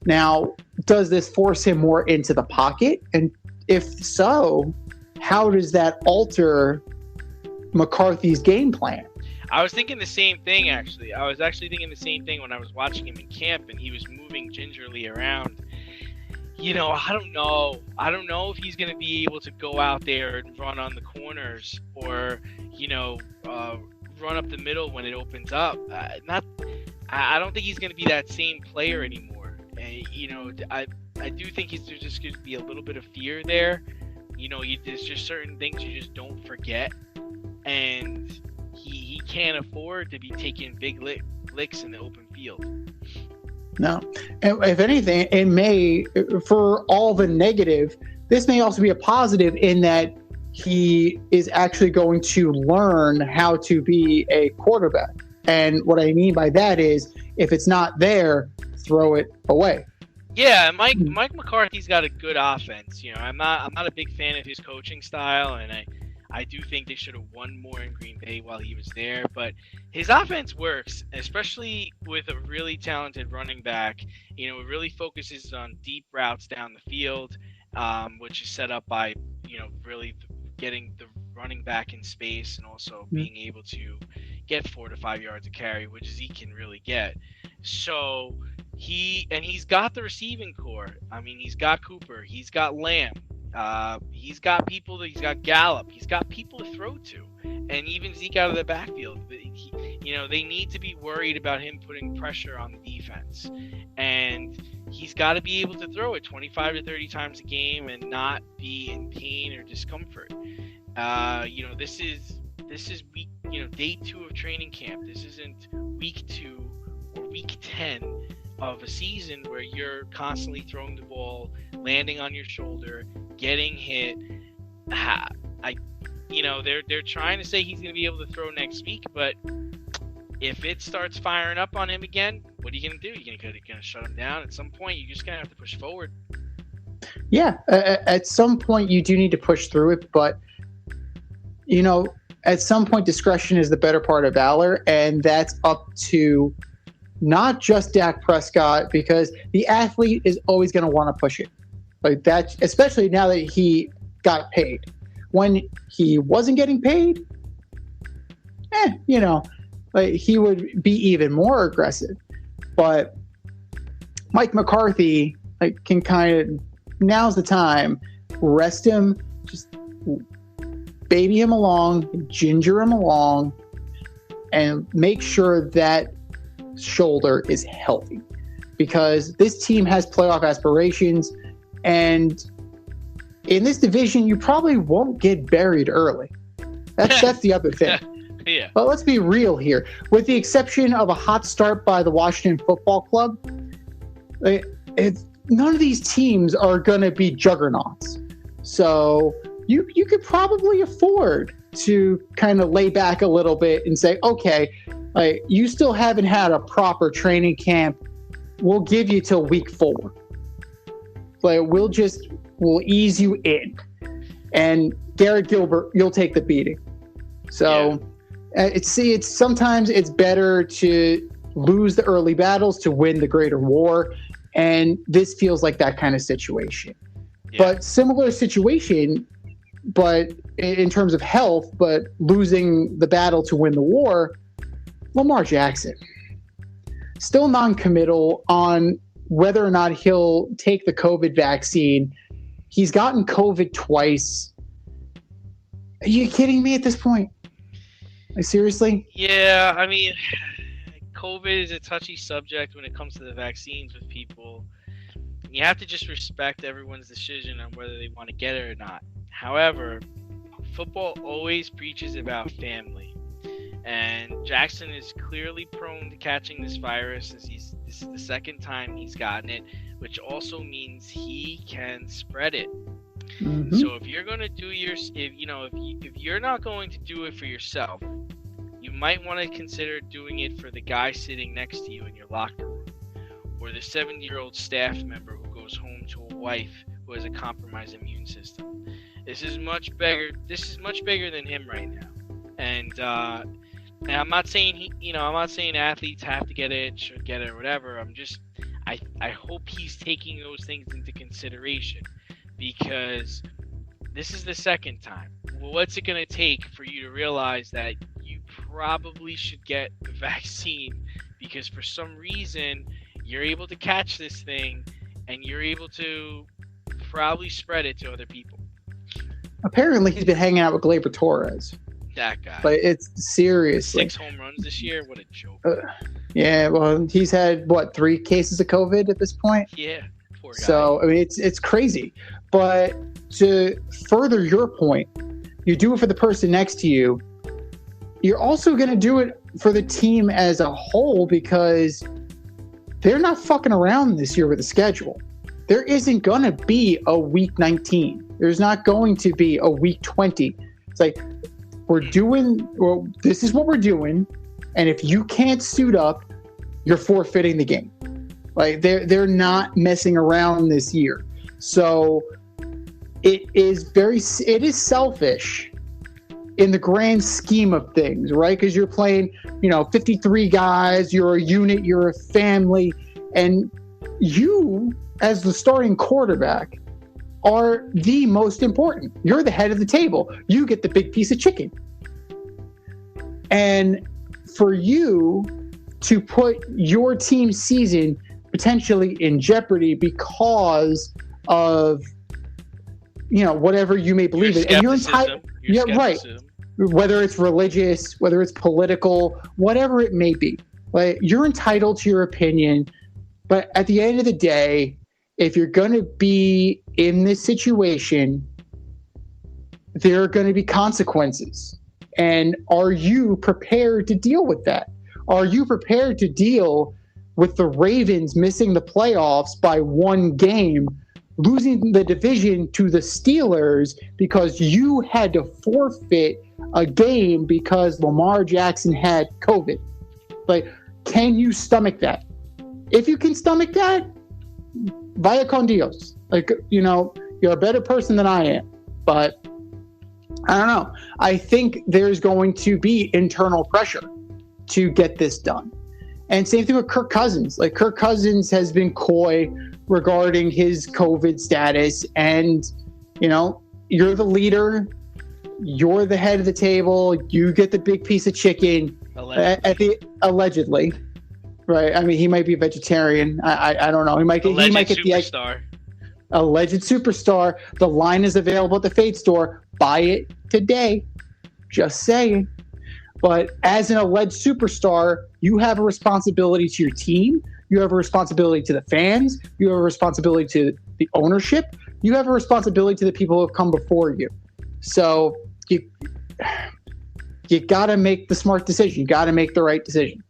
S1: Now, does this force him more into the pocket? And if so, how does that alter McCarthy's game plan?
S2: I was thinking the same thing, actually. I was actually thinking the same thing when I was watching him in camp and he was moving gingerly around. You know, I don't know. I don't know if he's going to be able to go out there and run on the corners or, run up the middle when it opens up. I don't think he's going to be that same player anymore. I do think there's just going to be a little bit of fear there. There's just certain things you just don't forget. And he can't afford to be taking big licks in the open field.
S1: No. And if anything, it may, for all the negative, this may also be a positive in that he is actually going to learn how to be a quarterback. And what I mean by that is, if it's not there, throw it away.
S2: Yeah, Mike McCarthy's got a good offense. I'm not a big fan of his coaching style, and I do think they should have won more in Green Bay while he was there. But his offense works, especially with a really talented running back. It really focuses on deep routes down the field, which is set up by, really getting the running back in space and also being able to get 4 to 5 yards of carry, which he can really get. So he's got the receiving core. I mean, he's got Cooper, he's got Lamb. He's got Gallup. He's got people to throw to, and even Zeke out of the backfield. They need to be worried about him putting pressure on the defense, and he's got to be able to throw it 25 to 30 times a game and not be in pain or discomfort. This is week, day 2 of training camp. This isn't week 2 or week 10 of a season where you're constantly throwing the ball, landing on your shoulder, getting hit. They're trying to say he's going to be able to throw next week, but if it starts firing up on him again, what are you going to do? You're going to shut him down at some point. You're just going to have to push forward.
S1: Yeah, at some point you do need to push through it, but at some point discretion is the better part of valor, and that's up to not just Dak Prescott, because the athlete is always going to want to push it like that, especially now that he got paid. When he wasn't getting paid, he would be even more aggressive. But Mike McCarthy can kind of, now's the time, rest him, just baby him along, ginger him along, and make sure that shoulder is healthy, because this team has playoff aspirations, and in this division you probably won't get buried early. That's the other thing.
S2: Yeah.
S1: But let's be real here. With the exception of a hot start by the Washington Football Club, none of these teams are going to be juggernauts. So you could probably afford to kind of lay back a little bit and say, okay, you still haven't had a proper training camp. We'll give you till week 4. We'll ease you in. And Garrett Gilbert, you'll take the beating. So it's sometimes it's better to lose the early battles to win the greater war. And this feels like that kind of situation. Yeah. But similar situation, but in terms of health, but losing the battle to win the war, Lamar Jackson. Still non-committal on whether or not he'll take the COVID vaccine. He's gotten COVID twice. Are you kidding me at this point? Seriously?
S2: Yeah, I mean, COVID is a touchy subject when it comes to the vaccines with people. You have to just respect everyone's decision on whether they want to get it or not. However, football always preaches about family. And Jackson is clearly prone to catching this virus, as this is the second time he's gotten it, which also means he can spread it.
S1: Mm-hmm.
S2: So if you're going to do if you're not going to do it for yourself, you might want to consider doing it for the guy sitting next to you in your locker room, or the 70-year-old staff member who goes home to a wife who has a compromised immune system. This is much bigger than him right now. And I'm not saying I'm not saying athletes have to get it, should get it, or whatever. I hope he's taking those things into consideration, because this is the second time. Well, what's it going to take for you to realize that you probably should get the vaccine, because for some reason you're able to catch this thing and you're able to probably spread it to other people.
S1: Apparently, he's been hanging out with Gleyber Torres.
S2: That guy.
S1: But it's seriously
S2: 6 home runs this year. What a joke.
S1: Yeah, well, he's had 3 cases of COVID at this point.
S2: Yeah, poor guy.
S1: So I mean, it's crazy. But to further your point, you do it for the person next to you. You're also going to do it for the team as a whole, because they're not fucking around this year with the schedule. There isn't going to be a week 19. There's not going to be a week 20. It's like, this is what we're doing. And if you can't suit up, you're forfeiting the game. Like, they're not messing around this year. So it is selfish in the grand scheme of things, right? Because you're playing, 53 guys, you're a unit, you're a family, and you, as the starting quarterback, are the most important. You're the head of the table. You get the big piece of chicken. And for you to put your team's season potentially in jeopardy because of, whatever you may believe in, and you're entitled. Yeah, right. Whether it's religious, whether it's political, whatever it may be, like, you're entitled to your opinion. But at the end of the day, if you're going to be in this situation, there are going to be consequences. And are you prepared to deal with that? Are you prepared to deal with the Ravens missing the playoffs by 1 game, losing the division to the Steelers because you had to forfeit a game because Lamar Jackson had COVID? Like, can you stomach that? If you can stomach that, vaya con Dios. Like, you're a better person than I am. But I don't know. I think there's going to be internal pressure to get this done. And same thing with Kirk Cousins. Like, Kirk Cousins has been coy regarding his COVID status. And, you're the leader. You're the head of the table. You get the big piece of chicken. Allegedly. Right. I mean, he might be a vegetarian. I don't know. He might get
S2: superstar.
S1: Alleged superstar. The line is available at the Fade store. Buy it today. Just saying. But as an alleged superstar, you have a responsibility to your team. You have a responsibility to the fans. You have a responsibility to the ownership. You have a responsibility to the people who have come before you. So you got to make the smart decision. You got to make the right decision.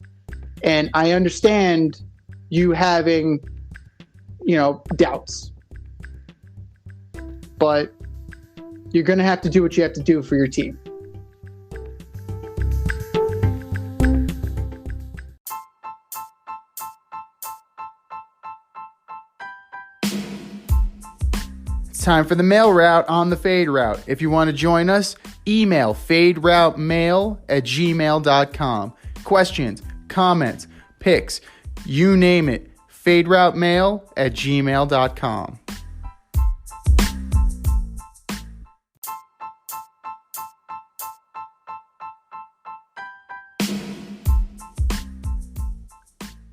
S1: And I understand you having, doubts. But you're going to have to do what you have to do for your team.
S3: It's time for the mail route on the Fade Route. If you want to join us, email faderoutemail@gmail.com. Questions, comments, picks, you name it. faderoutemail@gmail.com.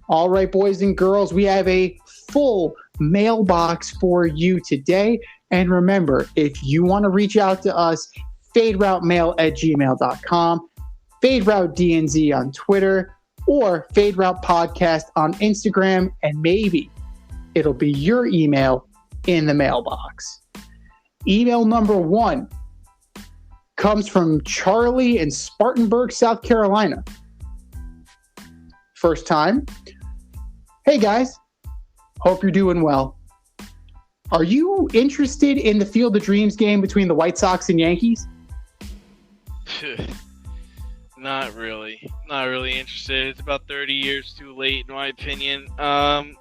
S1: All right, boys and girls, we have a full mailbox for you today. And remember, if you want to reach out to us, faderoutemail@gmail.com, faderoutednz on Twitter, or Fade Route Podcast on Instagram, and maybe it'll be your email in the mailbox. Email number 1 comes from Charlie in Spartanburg, South Carolina. First time. Hey guys, hope you're doing well. Are you interested in the Field of Dreams game between the White Sox and Yankees?
S2: Not really. Not really interested. It's about 30 years too late, in my opinion. I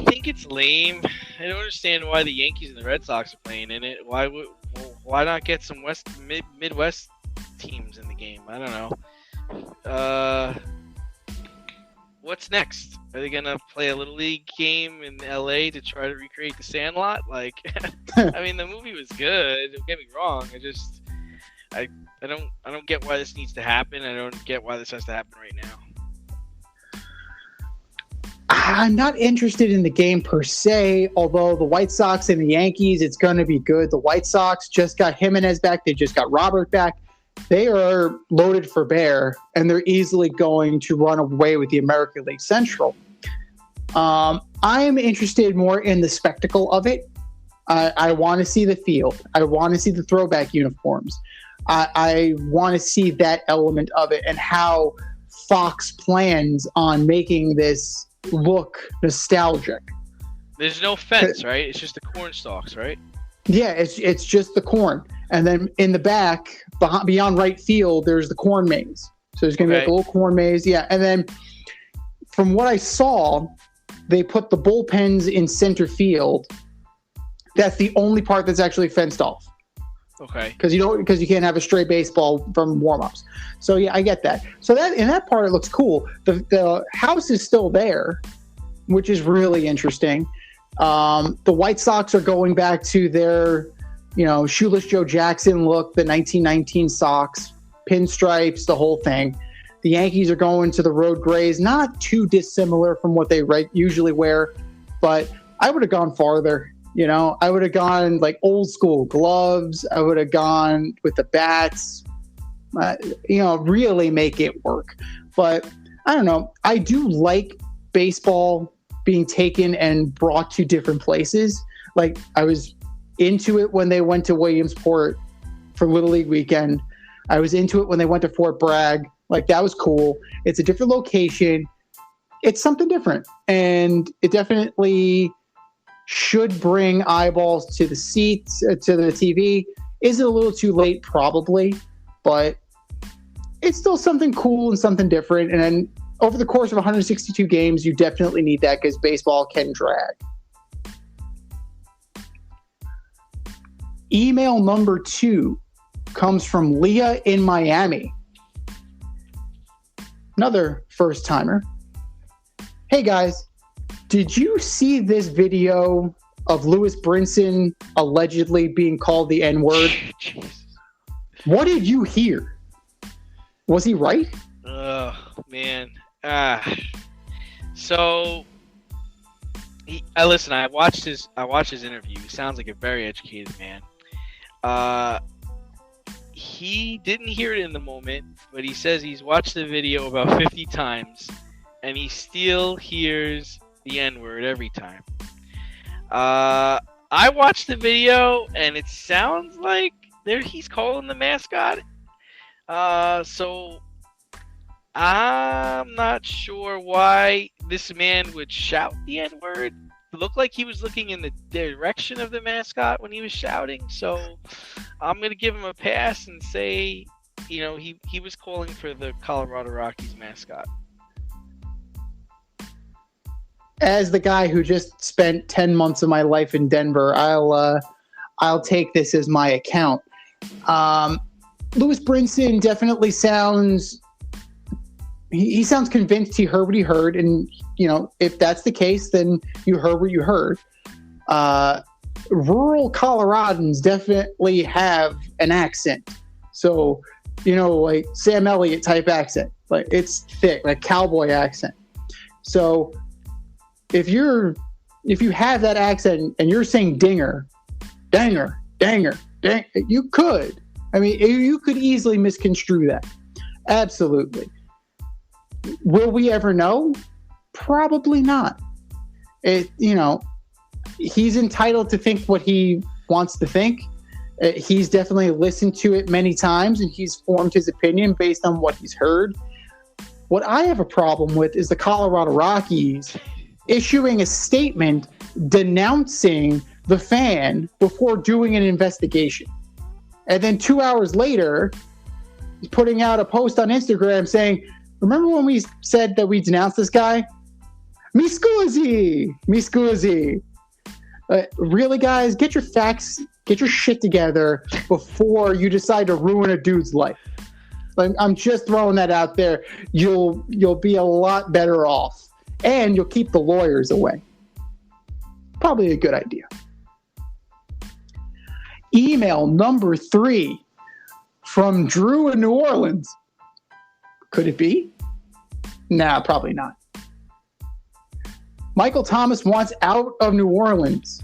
S2: think it's lame. I don't understand why the Yankees and the Red Sox are playing in it. Why not get some Midwest teams in the game? I don't know. What's next? Are they gonna play a little league game in LA to try to recreate the Sandlot? Like, I mean, the movie was good. Don't get me wrong. I don't get why this needs to happen. I don't get why this has to happen right now.
S1: I'm not interested in the game per se, although the White Sox and the Yankees, it's going to be good. The White Sox just got Jimenez back. They just got Robert back. They are loaded for bear, and they're easily going to run away with the American League Central. I'm interested more in the spectacle of it. I want to see the field. I want to see the throwback uniforms. I want to see that element of it and how Fox plans on making this look nostalgic.
S2: There's no fence, right? It's just the corn stalks, right?
S1: Yeah, it's just the corn. And then in the back, beyond right field, there's the corn maze. So there's going to be like a little corn maze. Yeah. And then from what I saw, they put the bullpens in center field. That's the only part that's actually fenced off.
S2: Okay.
S1: Because you can't have a stray baseball from warm-ups. So yeah, I get that. So that in that part it looks cool. The house is still there, which is really interesting. The White Sox are going back to their, Shoeless Joe Jackson look, the 1919 Sox, pinstripes, the whole thing. The Yankees are going to the road grays, not too dissimilar from what they usually wear, but I would have gone farther. I would have gone like old school gloves. I would have gone with the bats, really make it work. But I don't know. I do like baseball being taken and brought to different places. Like I was into it when they went to Williamsport for Little League weekend. I was into it when they went to Fort Bragg. Like that was cool. It's a different location. It's something different. And it definitely should bring eyeballs to the seats, to the TV. Is it a little too late? Probably, but it's still something cool and something different. And then over the course of 162 games, you definitely need that because baseball can drag. Email number 2 comes from Leah in Miami. Another first timer. Hey guys. Did you see this video of Lewis Brinson allegedly being called the N-word? What did you hear? Was he right?
S2: Oh, man. So, listen, I watched his interview. He sounds like a very educated man. He didn't hear it in the moment, but he says he's watched the video about 50 times, and he still hears the N-word every time. I watched the video and it sounds like he's calling the mascot. So I'm not sure why this man would shout the N-word. It looked like he was looking in the direction of the mascot when he was shouting. So I'm gonna give him a pass and say, he was calling for the Colorado Rockies mascot.
S1: As the guy who just spent 10 months of my life in Denver, I'll take this as my account. Lewis Brinson definitely sounds he sounds convinced he heard what he heard, and if that's the case, then you heard what you heard. Rural Coloradans definitely have an accent, so like Sam Elliott type accent, like it's thick, like cowboy accent. So if you have that accent and you're saying dinger, danger, you could. I mean, you could easily misconstrue that. Absolutely. Will we ever know? Probably not. He's entitled to think what he wants to think. He's definitely listened to it many times, and he's formed his opinion based on what he's heard. What I have a problem with is the Colorado Rockies issuing a statement denouncing the fan before doing an investigation. And then 2 hours later, putting out a post on Instagram saying, remember when we said that we denounced this guy? Mi scusi! Really, guys, get your facts, get your shit together before you decide to ruin a dude's life. I'm just throwing that out there. You'll be a lot better off, and you'll keep the lawyers away. Probably a good idea. Email number 3 from Drew in New Orleans. Could it be? Nah, probably not. Michael Thomas wants out of New Orleans.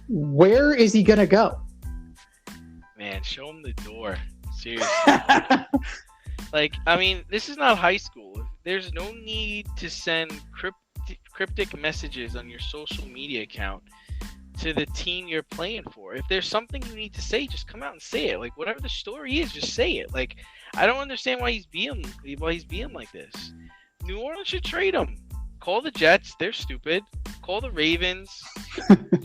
S1: Where is he going to go?
S2: Man, show him the door. Seriously. This is not high school. There's no need to send cryptic messages on your social media account to the team you're playing for. If there's something you need to say, just come out and say it. Whatever the story is, just say it. I don't understand why he's being like this. New Orleans should trade him. Call the Jets. They're stupid. Call the Ravens.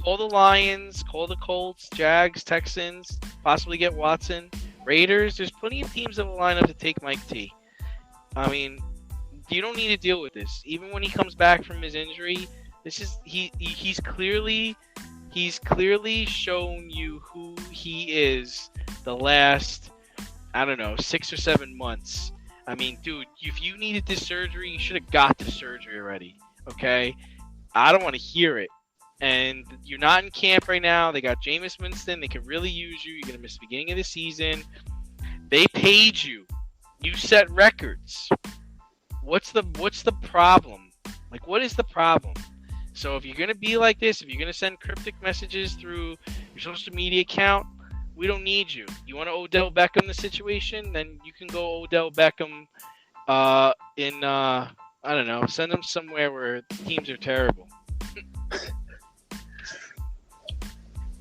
S2: Call the Lions. Call the Colts, Jags, Texans. Possibly get Watson. Raiders. There's plenty of teams that will line up to take Mike T. You don't need to deal with this. Even when he comes back from his injury, he's clearly shown you who he is the last, 6 or 7 months. Dude, if you needed this surgery, you should have got the surgery already, okay? I don't want to hear it. And you're not in camp right now. They got Jameis Winston. They could really use you. You're going to miss the beginning of the season. They paid you. You set records. What's the problem? What is the problem? So if you're going to be like this, if you're going to send cryptic messages through your social media account, we don't need you. You want to Odell Beckham the situation? Then you can go Odell Beckham send him somewhere where teams are terrible.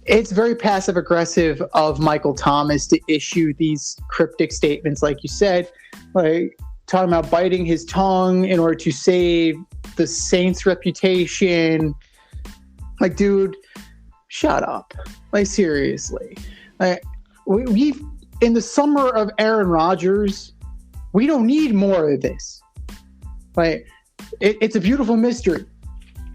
S1: It's very passive-aggressive of Michael Thomas to issue these cryptic statements, like you said, talking about biting his tongue in order to save the Saints' reputation. Dude, shut up. Seriously. We've in the summer of Aaron Rodgers, we don't need more of this. It's a beautiful mystery.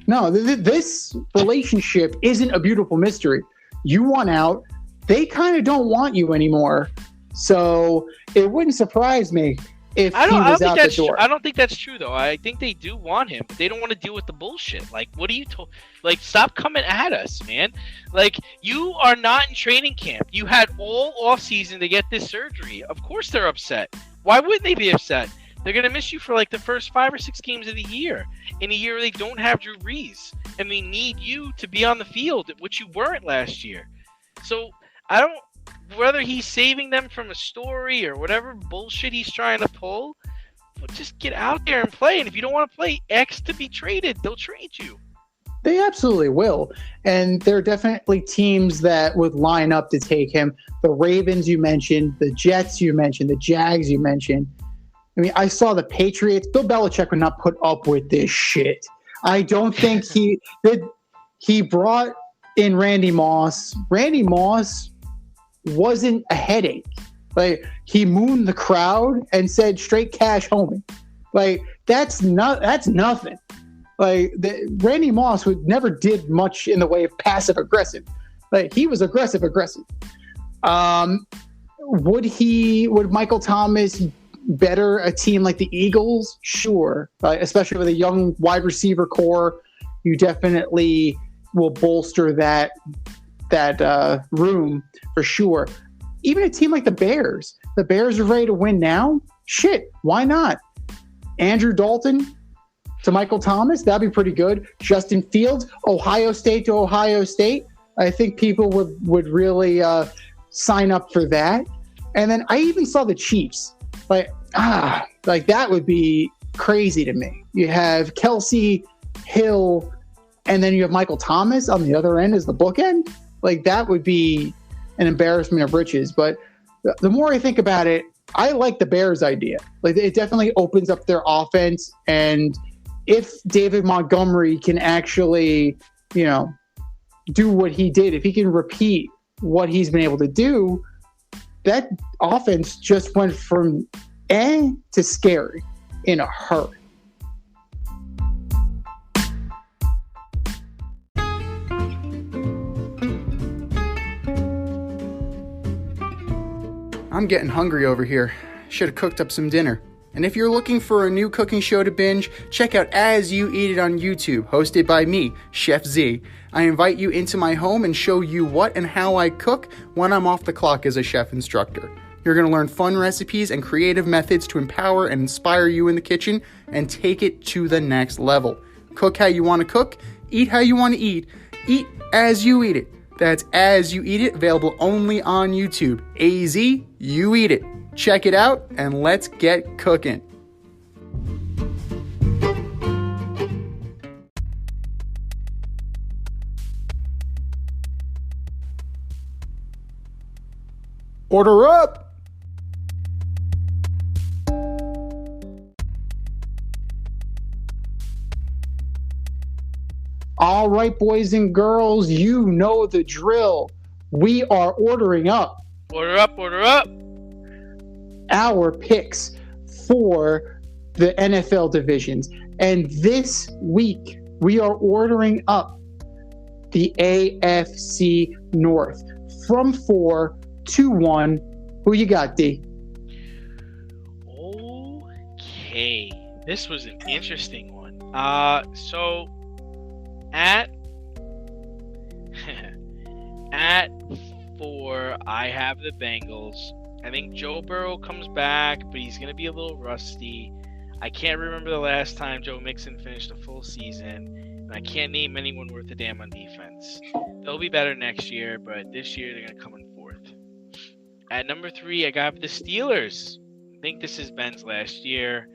S1: No, this relationship isn't a beautiful mystery. You want out. They kind of don't want you anymore. So it wouldn't surprise me if he was out the door.
S2: I don't think that's true, though. I think they do want him, but they don't want to deal with the bullshit. What are you stop coming at us, man. You are not in training camp. You had all offseason to get this surgery. Of course they're upset. Why wouldn't they be upset? They're going to miss you for the first 5 or 6 games of the year. In a year they don't have Drew Brees. And they need you to be on the field, which you weren't last year. So whether he's saving them from a story or whatever bullshit he's trying to pull, just get out there and play. And if you don't want to play, X to be traded. They'll trade you.
S1: They absolutely will. And there are definitely teams that would line up to take him. The Ravens you mentioned, the Jets you mentioned, the Jags you mentioned. I saw the Patriots. Bill Belichick would not put up with this shit. I don't think he brought in Randy Moss. Randy Moss wasn't a headache. He mooned the crowd and said straight cash homie. That's nothing. Randy Moss never did much in the way of passive aggressive. He was aggressive. Would Michael Thomas better a team like the Eagles? Sure. Especially with a young wide receiver core, you definitely will bolster that room for sure. Even a team like the Bears are ready to win now. Shit, why not? Andrew Dalton to Michael Thomas, that'd be pretty good. Justin Fields, Ohio State to Ohio State. I think people would really sign up for that. And then I even saw the Chiefs. That would be crazy to me. You have Kelsey, Hill, and then you have Michael Thomas on the other end as the bookend. Like, that would be an embarrassment of riches. But the more I think about it, I like the Bears idea. Like, it definitely opens up their offense. And if David Montgomery can actually, do what he did, if he can repeat what he's been able to do, that offense just went from to scary in a hurry.
S3: I'm getting hungry over here. Should have cooked up some dinner. And if you're looking for a new cooking show to binge, check out As You Eat It on YouTube, hosted by me, Chef Z. I invite you into my home and show you what and how I cook when I'm off the clock as a chef instructor. You're going to learn fun recipes and creative methods to empower and inspire you in the kitchen and take it to the next level. Cook how you want to cook, eat how you want to eat as you eat it. That's As You Eat It, available only on YouTube. AZ, you eat it. Check it out, and let's get cooking. Order up!
S1: All right, boys and girls, you know the drill. We are ordering up.
S2: Order up, order up.
S1: Our picks for the NFL divisions. And this week, we are ordering up the AFC North from 4 to 1. Who you got, D?
S2: Okay. This was an interesting one. So at 4, I have the Bengals. I think Joe Burrow comes back, but he's going to be a little rusty. I can't remember the last time Joe Mixon finished a full season, and I can't name anyone worth a damn on defense. They'll be better next year, but this year they're going to come in 4th. At number 3, I got the Steelers. I think this is Ben's last year.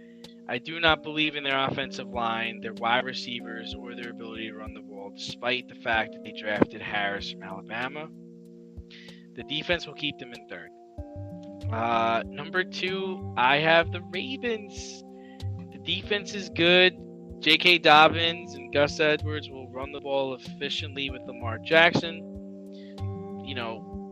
S2: I do not believe in their offensive line, their wide receivers, or their ability to run the ball, despite the fact that they drafted Harris from Alabama. The defense will keep them in 3rd. Number 2, I have the Ravens. The defense is good. J.K. Dobbins and Gus Edwards will run the ball efficiently with Lamar Jackson.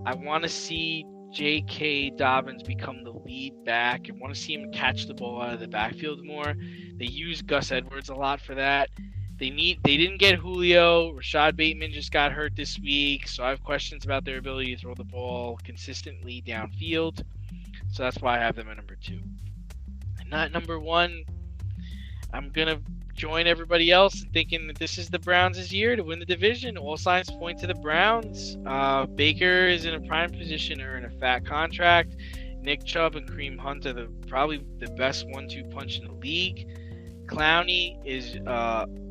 S2: I want to see J.K. Dobbins become the lead back. I want to see him catch the ball out of the backfield more. They use Gus Edwards a lot for that. They didn't get Julio. Rashad Bateman just got hurt this week, so I have questions about their ability to throw the ball consistently downfield. So that's why I have them at number 2. And not number 1. I'm going to join everybody else in thinking that this is the Browns' year to win the division. All signs point to the Browns. Baker is in a prime position to earn a fat contract. Nick Chubb and Kareem Hunt are probably the best 1-2 punch in the league. Clowney is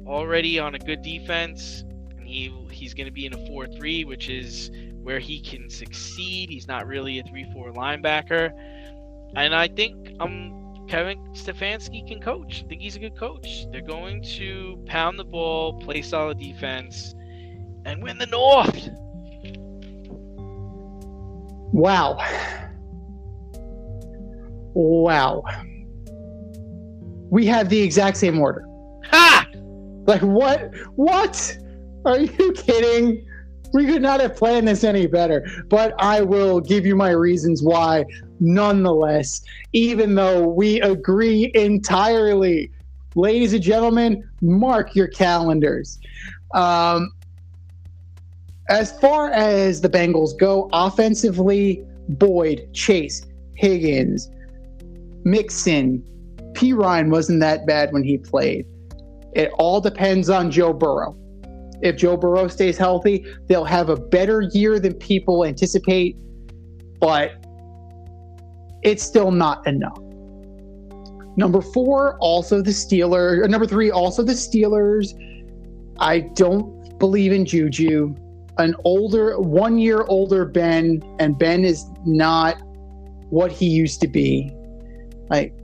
S2: already on a good defense, and he's going to be in a 4-3, which is where he can succeed. He's not really a 3-4 linebacker. And I think Kevin Stefanski can coach. I think he's a good coach. They're going to pound the ball, play solid defense, and win the North.
S1: Wow. We have the exact same order.
S2: Ha!
S1: Like, what? What? Are you kidding? We could not have planned this any better. But I will give you my reasons why, nonetheless, even though we agree entirely. Ladies and gentlemen, mark your calendars. As far as the Bengals go, offensively, Boyd, Chase, Higgins, Mixon, Pirine wasn't that bad when he played. It all depends on Joe Burrow. If Joe Burrow stays healthy, they'll have a better year than people anticipate, but it's still not enough. Number 4, also the Steelers. Or number 3, also the Steelers. I don't believe in Juju. An 1 year older Ben, and Ben is not what he used to be. Like,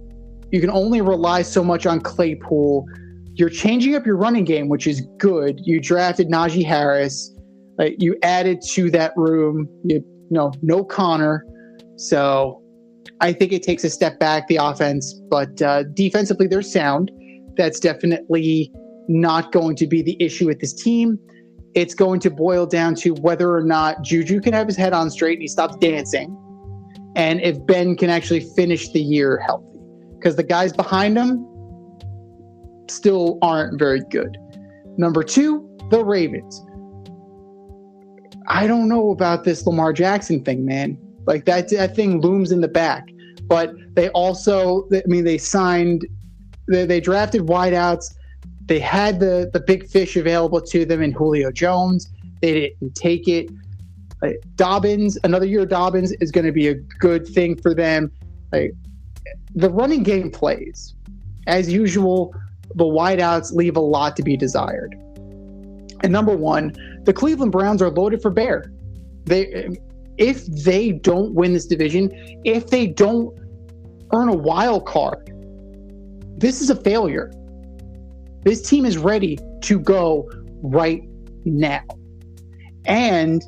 S1: You can only rely so much on Claypool. You're changing up your running game, which is good. You drafted Najee Harris. You added to that room. No Connor. So I think it takes a step back, the offense. But defensively, they're sound. That's definitely not going to be the issue with this team. It's going to boil down to whether or not Juju can have his head on straight and he stops dancing, and if Ben can actually finish the year healthy. Because the guys behind him still aren't very good. Number 2, the Ravens. I don't know about this Lamar Jackson thing, man. Like that thing looms in the back. But they also, they signed, they drafted wideouts. They had the big fish available to them in Julio Jones. They didn't take it. Dobbins, another year of Dobbins is going to be a good thing for them. The running game plays. As usual, the wideouts leave a lot to be desired. And number 1, the Cleveland Browns are loaded for bear. If they don't win this division, if they don't earn a wild card, this is a failure. This team is ready to go right now. And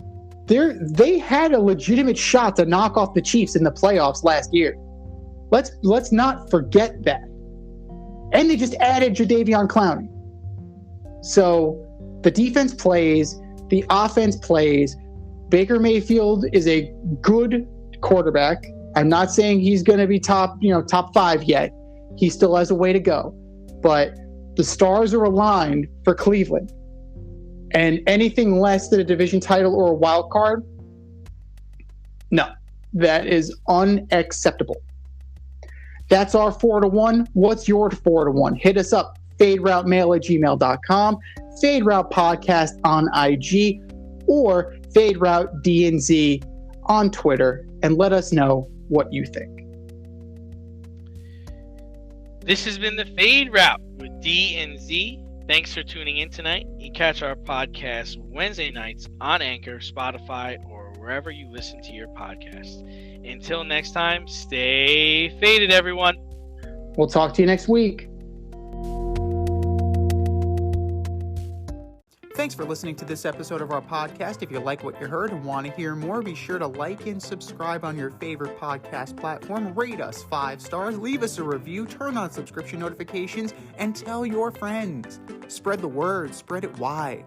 S1: they had a legitimate shot to knock off the Chiefs in the playoffs last year. Let's not forget that. And they just added Jadeveon Clowney. So the defense plays, the offense plays. Baker Mayfield is a good quarterback. I'm not saying he's going to be top 5 yet. He still has a way to go. But the stars are aligned for Cleveland. And anything less than a division title or a wild card, no, that is unacceptable. That's our 4-1. What's your 4-1? Hit us up, faderoutemail@gmail.com, Fade Route Podcast on IG, or Fade Route DNZ on Twitter, and let us know what you think.
S2: This has been the Fade Route with D and Z. Thanks for tuning in tonight. You can catch our podcast Wednesday nights on Anchor, Spotify, or wherever you listen to your podcasts. Until next time, stay faded, everyone.
S1: We'll talk to you next week.
S3: Thanks for listening to this episode of our podcast. If you like what you heard and want to hear more, be sure to like and subscribe on your favorite podcast platform. Rate us 5 stars, leave us a review, turn on subscription notifications, and tell your friends. Spread the word, spread it wide.